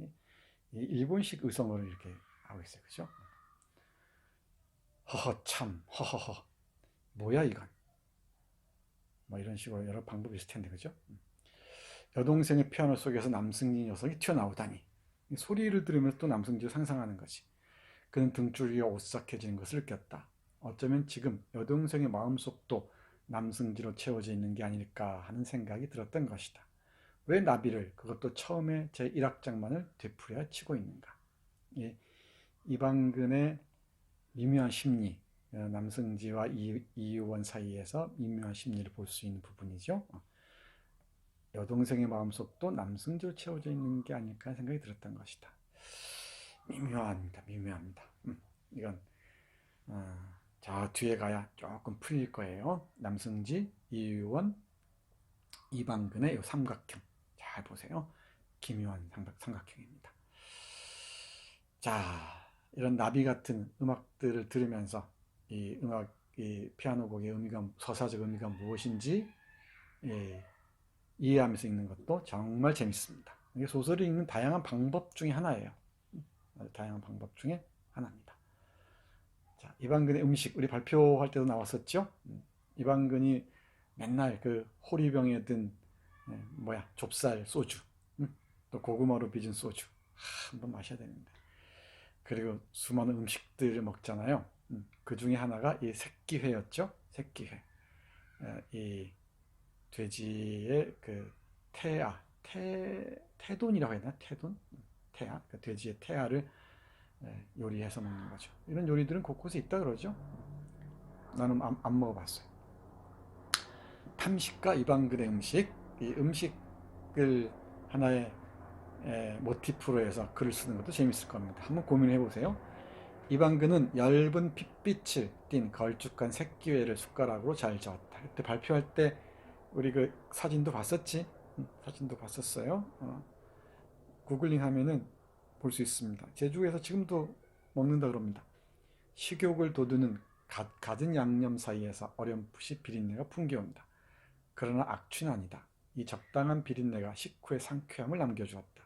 일본식 의성어를 이렇게 하고 있어요, 그죠? 허허 참, 허허허, 뭐야 이건? 뭐 이런 식으로 여러 방법이 있을 텐데, 그죠? 여동생의 피아노 속에서 남승지 녀석이 튀어나오다니. 소리를 들으면서 또 남승지를 상상하는 거지. 그는 등줄기가 오싹해지는 것을 느꼈다. 어쩌면 지금 여동생의 마음속도 남승지로 채워져 있는 게 아닐까 하는 생각이 들었던 것이다. 왜 나비를, 그것도 처음에 제1악장만을 되풀이하여 치고 있는가? 이방근의 미묘한 심리, 남승지와 이유원 사이에서 미묘한 심리를 볼 수 있는 부분이죠. 여동생의 마음속도 남승지로 채워져 있는 게 아닐까 생각이 들었던 것이다. 미묘합니다. 미묘합니다. 이건 저 뒤에 가야 조금 풀릴 거예요. 남승지, 이유원, 이방근의 이 삼각형 잘 보세요. 기묘한 삼각형입니다. 자, 이런 나비 같은 음악들을 들으면서 이 피아노 곡의 의미가, 서사적 의미가 무엇인지 이해하면서 읽는 것도 정말 재밌습니다. 이게 소설을 읽는 다양한 방법 중에 하나예요. 다양한 방법 중에 하나입니다. 자, 이방근의 음식, 우리 발표할 때도 나왔었죠. 이방근이 맨날 그 호리병에 든 좁쌀 소주, 또 고구마로 빚은 소주 한번 마셔야 되는데, 그리고 수많은 음식들을 먹잖아요. 그 중에 하나가 이 새끼회였죠. 새끼회. 이 돼지의 그 태돈이라고 해야 되나? 태아, 그 돼지의 태아를 요리해서 먹는 거죠. 이런 요리들은 곳곳에 있다 그러죠. 나는 안 먹어봤어요. 탐식과 이방근의 음식, 이 음식을 하나의 모티프로 해서 글을 쓰는 것도 재밌을 겁니다. 한번 고민해 보세요. 이방근은 엷은 핏빛을 띤 걸쭉한 새끼회를 숟가락으로 잘 저었다. 그때 발표할 때 우리 그 사진도 봤었지? 사진도 봤었어요. 구글링 하면은 볼 수 있습니다. 제주에서 지금도 먹는다 그럽니다. 식욕을 돋우는 갖은 양념 사이에서 어렴풋이 비린내가 풍겨온다. 그러나 악취는 아니다. 이 적당한 비린내가 식후의 상쾌함을 남겨주었다.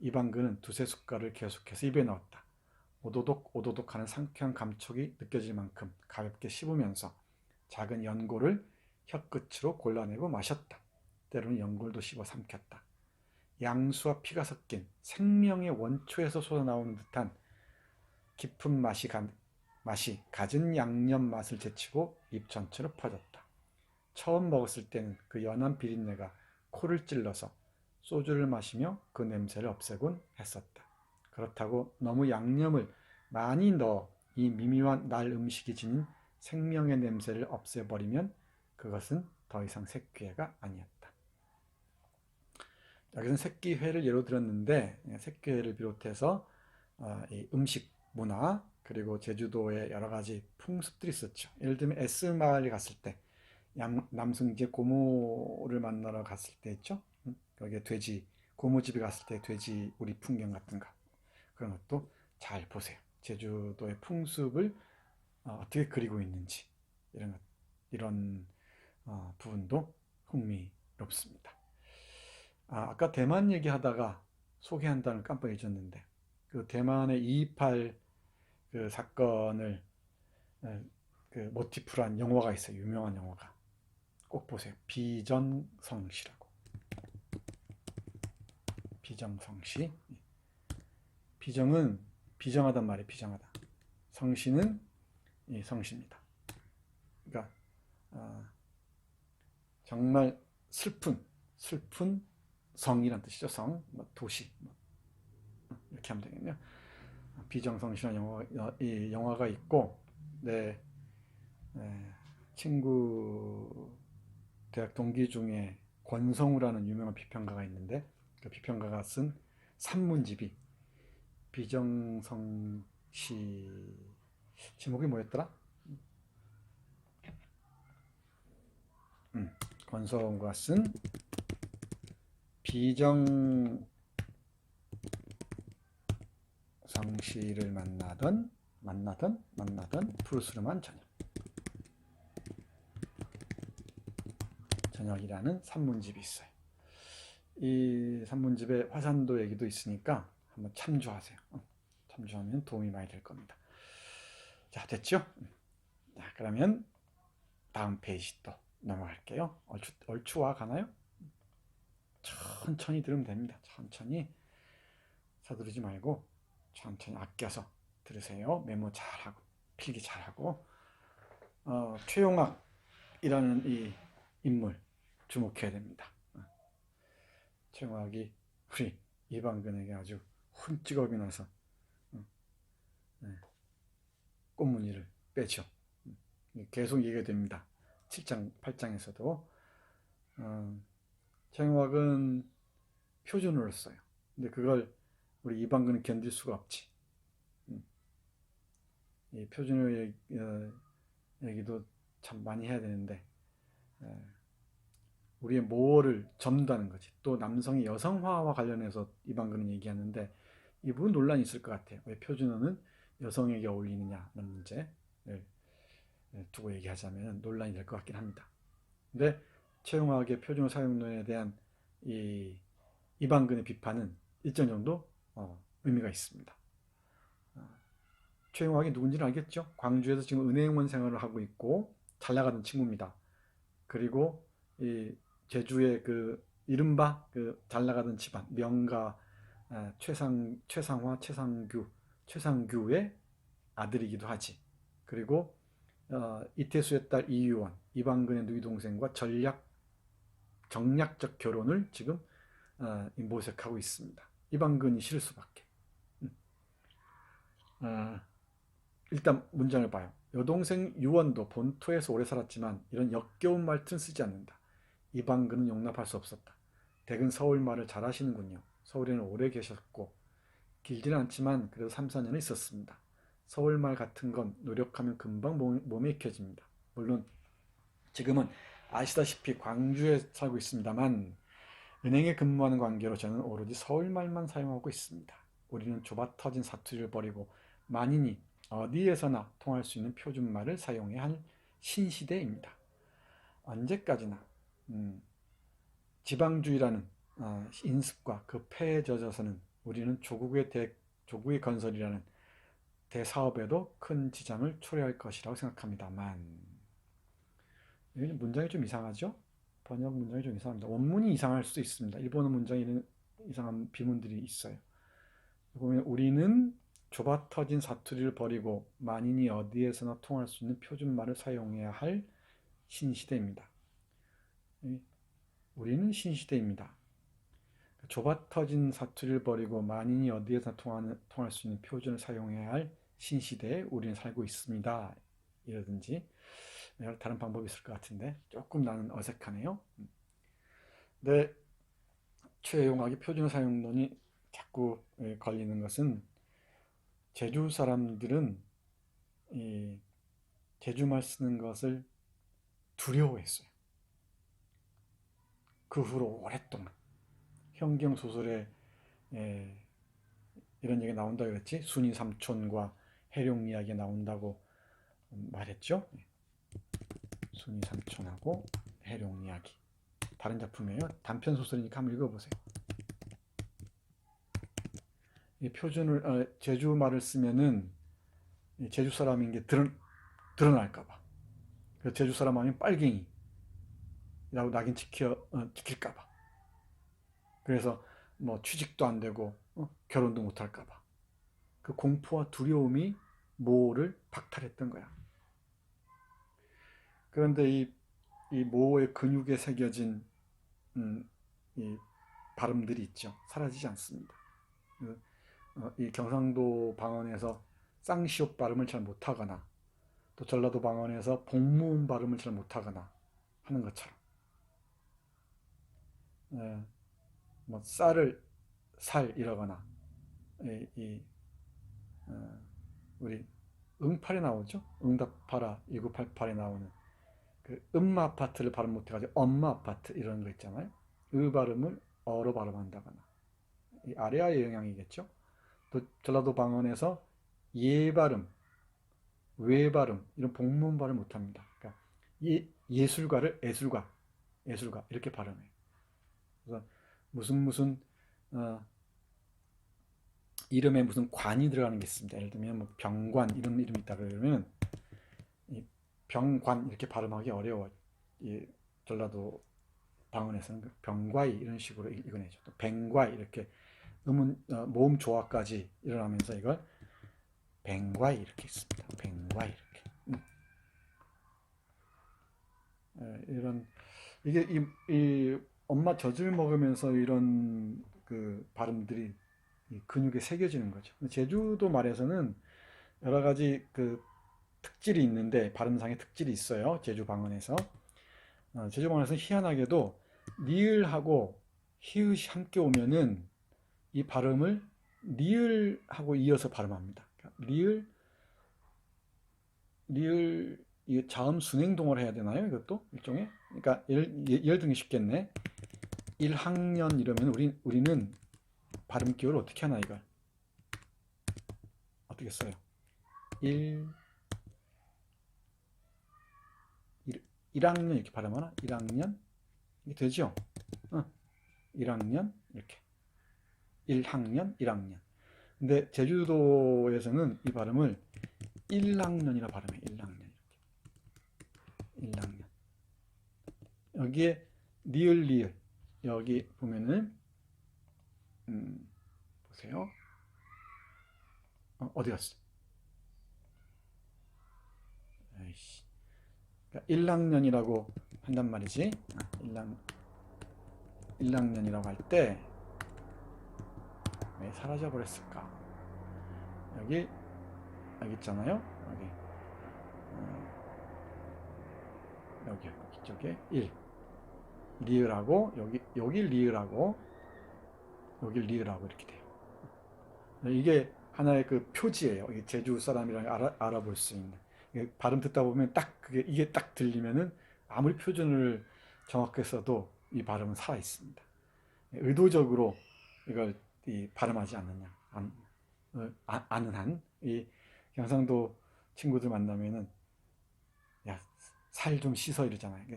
이방근은 두세 숟갈을 계속해서 입에 넣었다. 오도독오도독하는 상쾌한 감촉이 느껴질 만큼 가볍게 씹으면서 작은 연골을 혀끝으로 골라내고 마셨다. 때로는 연골도 씹어 삼켰다. 양수와 피가 섞인 생명의 원초에서 솟아나오는 듯한 깊은 맛이 갖은 양념 맛을 제치고 입 전체로 퍼졌다. 처음 먹었을 때는 그 연한 비린내가 코를 찔러서 소주를 마시며 그 냄새를 없애곤 했었다. 그렇다고 너무 양념을 많이 넣어 이 미묘한 날 음식이 지닌 생명의 냄새를 없애버리면 그것은 더 이상 새끼회가 아니었다. 여기서는 새끼회를 예로 들었는데, 새끼회를 비롯해서 이 음식 문화, 그리고 제주도의 여러 가지 풍습들이 있었죠. 예를 들면 S마을에 갔을 때 남승지의 고모를 만나러 갔을 때 있죠. 거기에 돼지, 고모집에 갔을 때 돼지 우리 풍경 같은 거, 그런 것도 잘 보세요. 제주도의 풍습을 어떻게 그리고 있는지, 이런 부분도 흥미롭습니다. 아까 대만 얘기하다가 소개한 단어를 깜빡 잊었는데, 그 대만의 228 그 사건을 그 모티프로 한 영화가 있어요. 유명한 영화가. 꼭 보세요. 비정성시라고. 비정성시. 비정은 비정하단 말이에요. 비정하다. 성시는 성시입니다. 그러니까 정말 슬픈 성이란 뜻이죠. 성, 뭐 도시, 뭐 이렇게 하면 되겠네요. 비정성시라는 이 영화가 있고, 네, 친구 대학 동기 중에 권성우라는 유명한 비평가가 있는데, 그 비평가가 쓴 산문집이 비정성시, 제목이 뭐였더라? 권성우가 쓴 비정성시를 만나던 푸르스름한 저녁이라는 산문집이 있어요. 이 산문집에 화산도 얘기도 있으니까 한번 참조하세요. 참조하면 도움이 많이 될 겁니다. 자, 됐죠? 자, 그러면 다음 페이지 또 넘어갈게요. 얼추와 가나요? 천천히 들으면 됩니다. 천천히 서두르지 말고 천천히 아껴서 들으세요. 메모 잘하고 필기 잘하고. 최용학이라는 이 인물 주목해야 됩니다. 최용학이 우리 이방근에게 아주 훈직업이 나서 꽃무늬를 빼죠. 계속 얘기가 됩니다. 7장, 8장에서도 최용학은 표준어를 써요. 근데 그걸 우리 이방근은 견딜 수가 없지. 이 표준어 얘기도 참 많이 해야 되는데 우리의 모어를 접는다는 거지. 또 남성이 여성화와 관련해서 이방근은 얘기하는데 이 부분 논란이 있을 것 같아요. 왜 표준어는 여성에게 어울리느냐는 문제를 두고 얘기하자면 논란이 될 것 같긴 합니다. 근데 최용학의 표준어 사용론에 대한 이방근의 비판은 일정 정도 의미가 있습니다. 최용학이 누군지는 알겠죠? 광주에서 지금 은행원 생활을 하고 있고 잘 나가는 친구입니다. 그리고 이 제주의 그 이른바 그 잘 나가던 집안 명가 최상화, 최상규의 아들이기도 하지. 그리고 이태수의 딸 이유원, 이방근의 누이 동생과 정략적 결혼을 지금 모색하고 있습니다. 이방근이 싫을 수밖에. 일단 문장을 봐요. 여동생 유원도 본토에서 오래 살았지만 이런 역겨운 말투는 쓰지 않는다. 이방근은 용납할 수 없었다. 댁은 서울말을 잘하시는군요. 서울에는 오래 계셨고 길지는 않지만 그래도 3, 4년은 있었습니다. 서울말 같은 건 노력하면 금방 몸에 익혀집니다. 물론 지금은 아시다시피 광주에 살고 있습니다만 은행에 근무하는 관계로 저는 오로지 서울말만 사용하고 있습니다. 우리는 좁아터진 사투리를 버리고 만인이 어디에서나 통할 수 있는 표준말을 사용해야 할 신시대입니다. 언제까지나 지방주의라는 인습과 그 폐에 젖어서는 우리는 조국의 건설이라는 대사업에도 큰 지장을 초래할 것이라고 생각합니다만, 문장이 좀 이상하죠? 번역 문장이 좀 이상합니다. 원문이 이상할 수도 있습니다. 일본어 문장에 이런 이상한 비문들이 있어요. 보면 우리는 좁아터진 사투리를 버리고 만인이 어디에서나 통할 수 있는 표준말을 사용해야 할 신시대입니다. 우리는 신시대입니다. 좁아터진 사투리를 버리고 만인이 어디에서나 통할 수 있는 표준을 사용해야 할 신시대에 우리는 살고 있습니다. 이라든지 다른 방법이 있을 것 같은데 조금 나는 어색하네요. 네, 최용학의 표준어 사용론이 자꾸 걸리는 것은 제주 사람들은 제주말 쓰는 것을 두려워했어요. 그 후로 오랫동안 현경 소설에 이런 얘기가 나온다고 그랬지. 순이 삼촌과 해룡 이야기가 나온다고 말했죠. 순이 삼촌하고 해룡 이야기. 다른 작품이에요. 단편 소설이니까 한번 읽어보세요. 이 제주 말을 쓰면은 제주 사람인 게 드러날까봐. 제주 사람 하면 빨갱이라고 낙인 찍힐까봐. 그래서 뭐 취직도 안 되고 결혼도 못 할까봐. 그 공포와 두려움이 모호를 박탈했던 거야. 그런데 이 모호의 근육에 새겨진 이 발음들이 있죠. 사라지지 않습니다. 이 경상도 방언에서 쌍시옷 발음을 잘 못하거나 또 전라도 방언에서 복무음 발음을 잘 못하거나 하는 것처럼 뭐 쌀을 살 이러거나 우리 응팔에 나오죠. 응답하라 1988에 나오는 그 엄마 아파트를 발음 못해가지고 엄마 아파트 이런 거 있잖아요. 발음을 어로 발음한다거나 이 아래아의 영향이겠죠. 또 전라도 방언에서 예 발음, 외 발음 이런 복문 발음 못합니다. 그러니까 예술가를 애술가 이렇게 발음해요. 그래서 무슨 이름에 무슨 관이 들어가는 게 있습니다. 예를 들면 뭐 병관 이런 이름이 있다 그러면 이 병관 이렇게 발음하기 어려워. 이 전라도 방언에서는 병과이 이런 식으로 읽어내죠. 또 뱅과이 이렇게 모음 조화까지 일어나면서 이걸 뱅과이 이렇게 있습니다. 뱅과이 이렇게. 이런 이게 이 엄마 젖을 먹으면서 이런 그 발음들이 이 근육에 새겨지는 거죠. 제주도 말에서는 여러 가지 그 특질이 있는데 발음상의 특질이 있어요. 제주 방언에서 제주 방언에서 희한하게도 니을하고 히읗이 함께 오면은 이 발음을 니을하고 이어서 발음합니다. 리을 이 자음 순행동을 해야 되나요? 이것도 일종의. 그러니까 예를 들면 쉽겠네. 1학년 이러면 우리는 발음 기호를 어떻게 하나 이걸 어떻게 써요? 1학년 이렇게 발음하나? 1학년 이게 되죠? 1학년 이렇게 1학년 1학년. 근데 제주도에서는 이 발음을 1학년이라 발음해. 1학년 이렇게 1학년. 여기에 리을 여기 보면은 보세요. 어디 갔어? 에이씨. 그러니까 1학년이라고 한단 말이지. 1학년이라고 할 때 왜 사라져 버렸을까? 여기 있잖아요. 여기 이쪽에 1 리을하고 여기 리을하고 여기 리을하고 이렇게 돼요. 이게 하나의 그 표지예요. 제주 사람이랑 알아볼 수 있는. 발음 듣다 보면 이게 딱 들리면은 아무리 표준을 정확히 써도 이 발음은 살아 있습니다. 의도적으로 이걸 발음하지 않느냐, 아는 한, 이 경상도 친구들 만나면은 야, 살 좀 씻어 이러잖아요.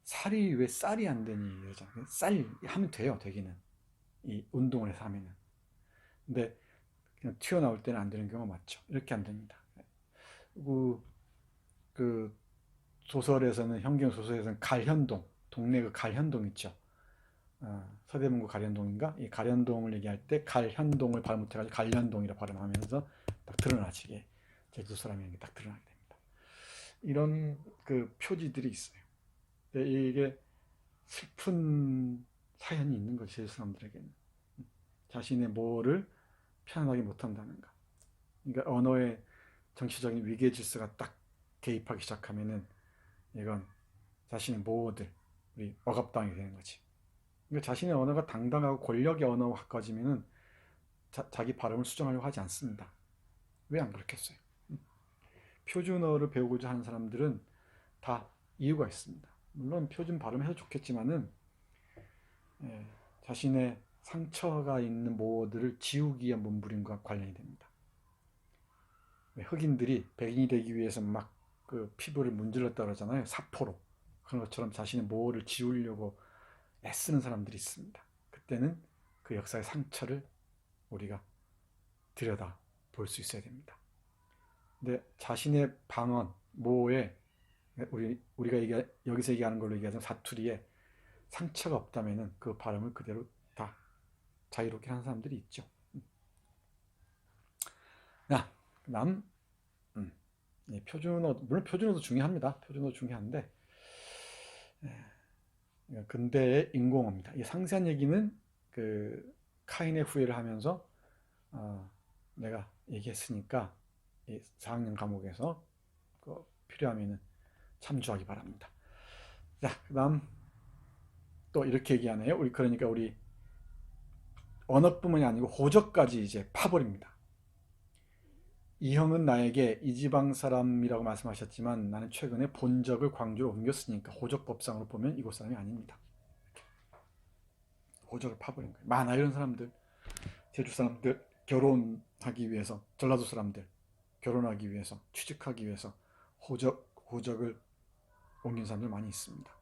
살이 왜 쌀이 안 되니 이러잖아요. 쌀 하면 돼요, 되기는. 이 운동을 해서 하면은. 근데 그냥 튀어나올 때는 안 되는 경우가 많죠. 이렇게 안 됩니다. 그 소설에서는 현경 소설에서는 갈현동 동네 그 갈현동 있죠. 서대문구 갈현동인가? 이 갈현동을 얘기할 때 갈현동을 발음 못해가지고 갈현동이라 발음하면서 딱 드러나지게 제주도 사람이라는 게 딱 드러나게 됩니다. 이런 그 표지들이 있어요. 이게 슬픈 사연이 있는 거죠. 제주 사람들에게는 자신의 뭐를 표현하기 못한다는 거. 그러니까 언어의 정치적인 위계 질서가 딱 개입하기 시작하면은 이건 자신의 모호들 우리 억압당하게 되는 거지. 그러니까 자신의 언어가 당당하고 권력의 언어와 가까워지면은 자기 발음을 수정하려고 하지 않습니다. 왜 안 그렇겠어요? 표준어를 배우고자 하는 사람들은 다 이유가 있습니다. 물론 표준 발음해서 좋겠지만은 자신의 상처가 있는 모호들을 지우기 위한 몸부림과 관련이 됩니다. 흑인들이 백인이 되기 위해서 막 그 피부를 문질렀다 그러잖아요. 사포로. 그런 것처럼 자신의 모호를 지우려고 애쓰는 사람들이 있습니다. 그때는 그 역사의 상처를 우리가 들여다 볼 수 있어야 됩니다. 근데 자신의 방언, 모에 우리가 여기서 얘기하는 걸로 얘기하자면 사투리에 상처가 없다면은 그 발음을 그대로 다 자유롭게 하는 사람들이 있죠. 자, 그다음 표준어, 물론 표준어도 중요합니다. 표준어도 중요한데 근대의 인공어입니다. 이 상세한 얘기는 그 카인의 후예를 하면서 내가 얘기했으니까 이 4학년 과목에서 필요하면 참조하기 바랍니다. 자, 그다음 또 이렇게 얘기하네요. 그러니까 우리 언어뿐만이 아니고 호적까지 이제 파버립니다. 이 형은 나에게 이 지방 사람이라고 말씀하셨지만 나는 최근에 본적을 광주로 옮겼으니까 호적법상으로 보면 이곳 사람이 아닙니다. 호적을 파버린 거예요. 많아 이런 사람들. 제주 사람들 결혼하기 위해서, 전라도 사람들 결혼하기 위해서, 취직하기 위해서 호적을 옮긴 사람들 많이 있습니다.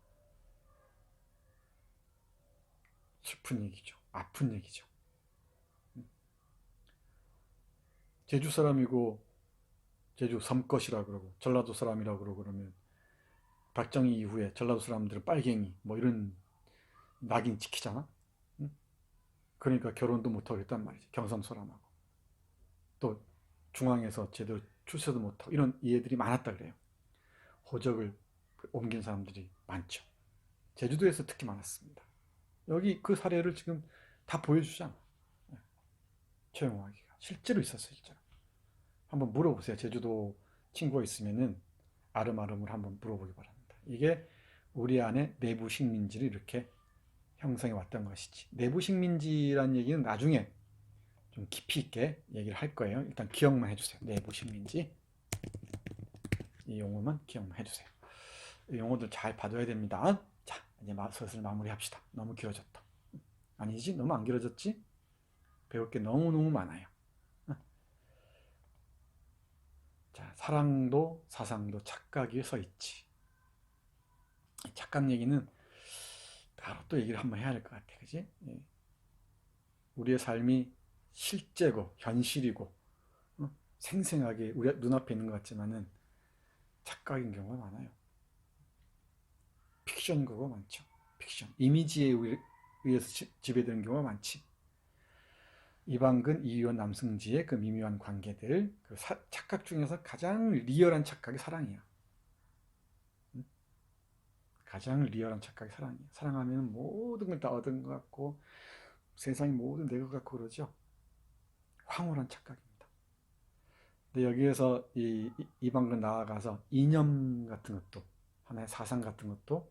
슬픈 얘기죠. 아픈 얘기죠. 제주 사람이고 제주 섬것이라 그러고 전라도 사람이라 그러고 그러면 박정희 이후에 전라도 사람들은 빨갱이 뭐 이런 낙인 찍히잖아. 그러니까 결혼도 못하고 했단 말이지. 경상 사람하고 또 중앙에서 제대로 출세도 못하고 이런 이해들이 많았다 그래요. 호적을 옮긴 사람들이 많죠. 제주도에서 특히 많았습니다. 여기 그 사례를 지금 다 보여주잖아. 최영화기가 실제로 있었어요. 실제로. 한번 물어보세요. 제주도 친구가 있으면은 아름아름을 한번 물어보기 바랍니다. 이게 우리 안에 내부 식민지를 이렇게 형성해 왔던 것이지. 내부 식민지란 얘기는 나중에 좀 깊이 있게 얘기를 할 거예요. 일단 기억만 해주세요. 내부 식민지. 이 용어만 기억만 해주세요. 이 용어들 잘 봐둬야 됩니다. 자, 이제 슬슬 마무리합시다. 너무 길어졌다. 아니지? 너무 안 길어졌지? 배울 게 너무너무 많아요. 자, 사랑도 사상도 착각 위에 서 있지. 착각 얘기는 바로 또 얘기를 한번 해야 할 것 같아. 그지? 우리의 삶이 실제고 현실이고 생생하게 우리 눈앞에 있는 것 같지만은 착각인 경우가 많아요. 픽션 거가 많죠. 픽션. 이미지에 의해서 지배되는 경우가 많지. 이방근, 이유원, 남승지의 그 미묘한 관계들, 그 착각 중에서 가장 리얼한 착각이 사랑이야. 가장 리얼한 착각이 사랑이야. 사랑하면 모든 걸 다 얻은 것 같고 세상이 모든 내 것 같고 그러죠. 황홀한 착각입니다. 근데 여기에서 이방근 나아가서 이념 같은 것도 하나의 사상 같은 것도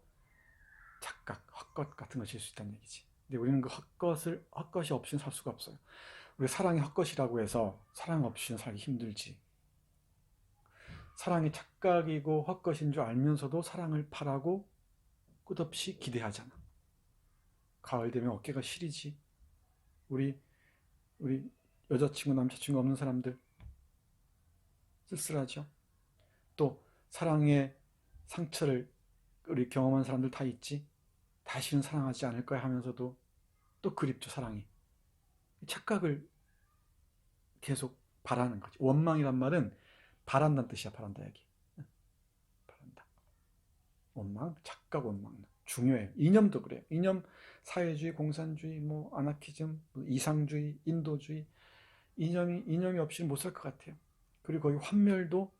착각, 헛것 같은 것일 수 있다는 얘기지. 근데 우리는 그 헛것이 없이는 살 수가 없어요. 우리 사랑이 헛것이라고 해서 사랑 없이는 살기 힘들지. 사랑이 착각이고 헛것인 줄 알면서도 사랑을 바라고 끝없이 기대하잖아. 가을 되면 어깨가 시리지. 우리 여자친구 남자친구 없는 사람들 쓸쓸하죠. 또 사랑의 상처를 우리 경험한 사람들 다 있지. 다시는 사랑하지 않을 거야 하면서도 또 그립죠. 사랑이. 착각을 계속 바라는 거지. 원망이란 말은 바란다는 뜻이야. 바란다 여기. 바란다. 원망, 착각, 원망 중요해요. 이념도 그래요. 이념, 사회주의, 공산주의, 뭐 아나키즘, 이상주의, 인도주의, 이념이 없이는 못 살 것 같아요. 그리고 거기 환멸도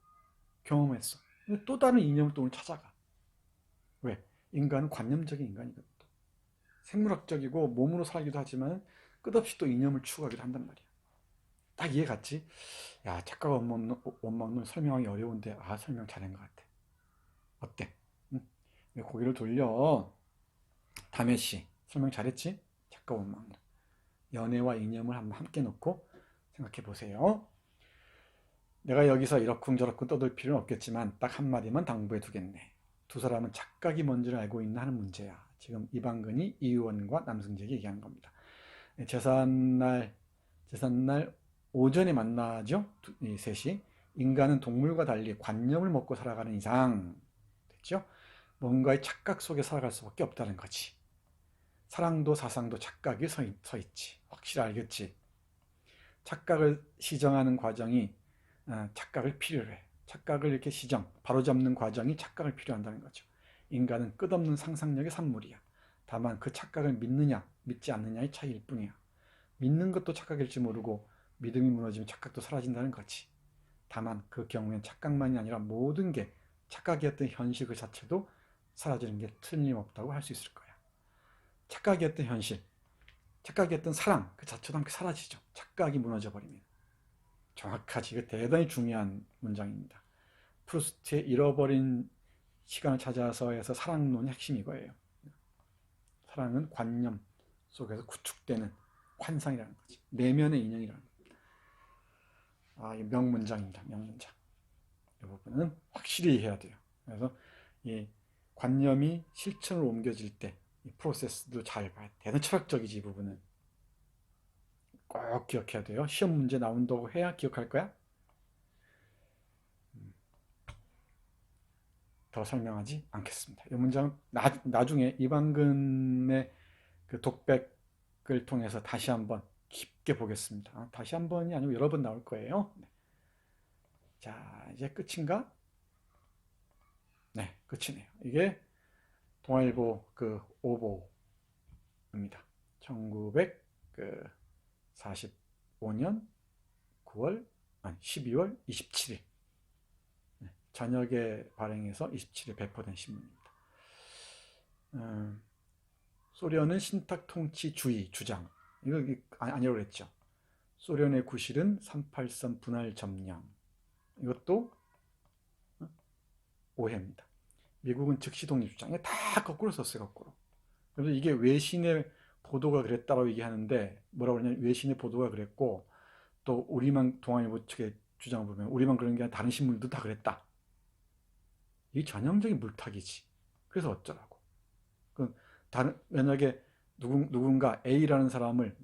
경험했어. 근데 또 다른 이념을 또 오늘 찾아가. 왜? 인간은 관념적인 인간이거든. 생물학적이고 몸으로 살기도 하지만 끝없이 또 이념을 추구하기도 한단 말이야. 딱 이해 갔지? 야, 착각 원망론 설명하기 어려운데 설명 잘한 것 같아. 어때? 응? 고개를 돌려. 다메씨 설명 잘했지? 착각 원망론. 연애와 이념을 한번 함께 놓고 생각해 보세요. 내가 여기서 이러쿵저러쿵 떠들 필요는 없겠지만 딱 한마디만 당부해 두겠네. 두 사람은 착각이 뭔지를 알고 있나 하는 문제야. 지금 이방근이 이유원과 남승재에게 얘기하는 겁니다. 제삿날 오전에 만나죠. 이 셋이. 인간은 동물과 달리 관념을 먹고 살아가는 이상 됐죠? 뭔가의 착각 속에 살아갈 수밖에 없다는 거지. 사랑도 사상도 착각이 서 있지. 확실히 알겠지? 착각을 시정하는 과정이 착각을 필요로 해. 착각을 이렇게 바로잡는 과정이 착각을 필요한다는 거죠. 인간은 끝없는 상상력의 산물이야. 다만 그 착각을 믿느냐 믿지 않느냐의 차이일 뿐이야. 믿는 것도 착각일지 모르고 믿음이 무너지면 착각도 사라진다는 거지. 다만 그 경우엔 착각만이 아니라 모든 게 착각이었던 현실 그 자체도 사라지는 게 틀림없다고 할 수 있을 거야. 착각이었던 현실, 착각이었던 사랑 그 자체도 함께 사라지죠. 착각이 무너져 버리면. 정확하지. 이거 대단히 중요한 문장입니다. 프루스트의 잃어버린 시간을 찾아서에서 사랑론의 핵심이 이거예요. 사랑은 관념 속에서 구축되는 환상이라는 거지. 내면의 인연이라는 겁니다. 이 명문장입니다. 명문장. 이 부분은 확실히 해야 돼요. 그래서 이 관념이 실천으로 옮겨질 때 이 프로세스도 잘 봐야 돼. 대단히 철학적이지 이 부분은. 꼭 기억해야 돼요. 시험 문제 나온다고 해야 기억할 거야? 더 설명하지 않겠습니다. 이 문장은 나중에 이방근의 그 독백을 통해서 다시 한번 깊게 보겠습니다. 다시 한번이 아니고 여러 번 나올 거예요. 자, 이제 끝인가? 네, 끝이네요. 이게 동아일보 그 오보입니다. 1945년 12월 27일 저녁에 발행해서 27일 배포된 신문입니다. 소련은 신탁 통치 주의 주장. 이거 아니라고 그랬죠. 소련의 구실은 383 분할 점령. 이것도 오해입니다. 미국은 즉시 독립 주장. 다 거꾸로 썼어요, 거꾸로. 그래서 이게 외신의 보도가 그랬다고 얘기하는데 뭐라고 그러냐면 외신의 보도가 그랬고 또 우리만 동아일보 측의 주장을 보면 우리만 그런 게 아니라 다른 신문도 다 그랬다. 이 전형적인 물타기지. 그래서 어쩌라고. 만약에 누군가 A라는 사람을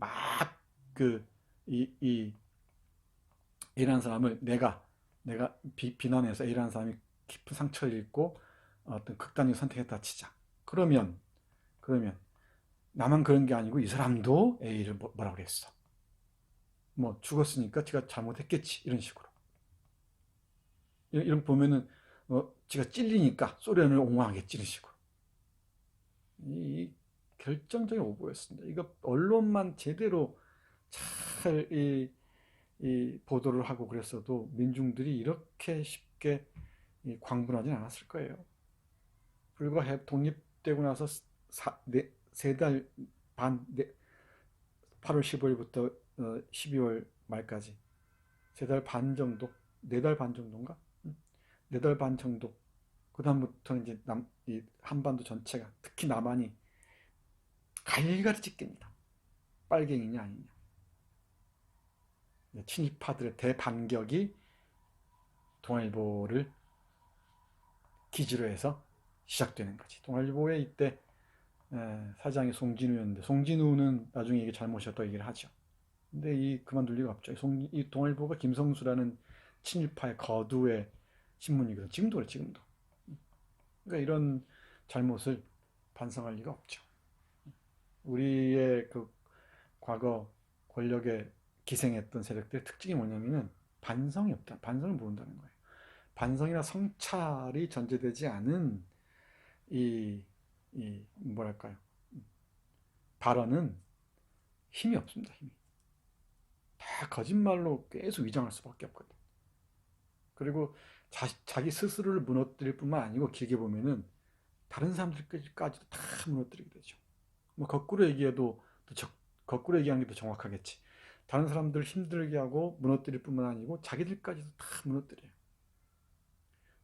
A라는 사람을 내가 비난해서 A라는 사람이 깊은 상처를 입고 어떤 극단적 선택했다 치자. 그러면 나만 그런 게 아니고 이 사람도 A를 뭐라 그랬어. 뭐 죽었으니까 지가 잘못했겠지 이런 식으로. 이런 보면은 지가 찔리니까 소련을 옹호하겠지 이런 식으로. 이 결정적인 오보였습니다. 이거 언론만 제대로 잘 보도를 하고 그랬어도 민중들이 이렇게 쉽게 광분하진 않았을 거예요. 불과 독립되고 나서 3달 반, 8월 15일부터 12월 말까지 3달 반 정도, 4달 반 정도인가? 4달 반 정도. 그 다음부터는 이제 이 한반도 전체가, 특히 남한이 갈갈이 찢깁니다. 빨갱이냐 아니냐. 친일파들의 대반격이 동아일보를 기지로 해서 시작되는 거지. 동아일보의 이때 사장이 송진우였는데 송진우는 나중에 이게 잘못이었다고 얘기를 하죠. 근데 그만둘 리가 없죠. 이 동아일보가 김성수라는 친일파의 거두의 신문이거든. 지금도 그래, 지금도. 그러니까 이런 잘못을 반성할 리가 없죠. 우리의 그 과거 권력에 기생했던 세력들의 특징이 뭐냐면은 반성이 없다. 반성을 모른다는 거예요. 반성이나 성찰이 전제되지 않은 뭐랄까요. 발언은 힘이 없습니다. 힘이. 다 거짓말로 계속 위장할 수밖에 없거든. 그리고 자기 스스로를 무너뜨릴 뿐만 아니고 길게 보면은 다른 사람들까지도 다 무너뜨리게 되죠. 뭐 거꾸로 얘기해도 거꾸로 얘기하는 게 더 정확하겠지. 다른 사람들 힘들게 하고 무너뜨릴 뿐만 아니고 자기들까지도 다 무너뜨려요.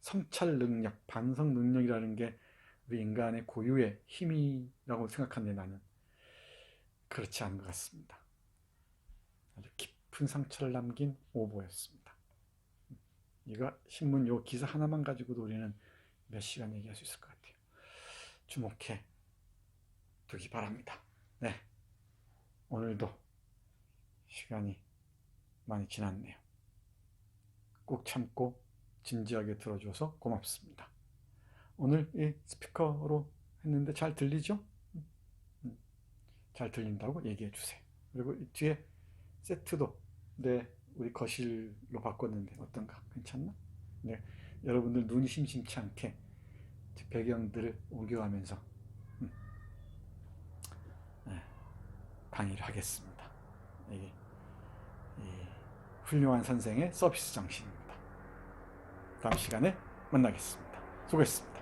성찰 능력, 반성 능력이라는 게 우리 인간의 고유의 힘이라고 생각하는데 나는 그렇지 않은 것 같습니다. 아주 깊은 상처를 남긴 오보였습니다. 이거 신문 요 기사 하나만 가지고도 우리는 몇 시간 얘기할 수 있을 것 같아요. 주목해 두기 바랍니다. 네, 오늘도 시간이 많이 지났네요. 꼭 참고 진지하게 들어줘서 고맙습니다. 오늘 스피커로 했는데 잘 들리죠? 잘 들린다고 얘기해 주세요. 그리고 뒤에 세트도 네, 우리 거실로 바꿨는데 어떤가? 괜찮나? 네, 여러분들 눈이 심심치 않게 배경들을 옮겨가면서 음, 네, 강의를 하겠습니다. 이게 이 훌륭한 선생의 서비스 정신입니다. 다음 시간에 만나겠습니다. 수고했습니다.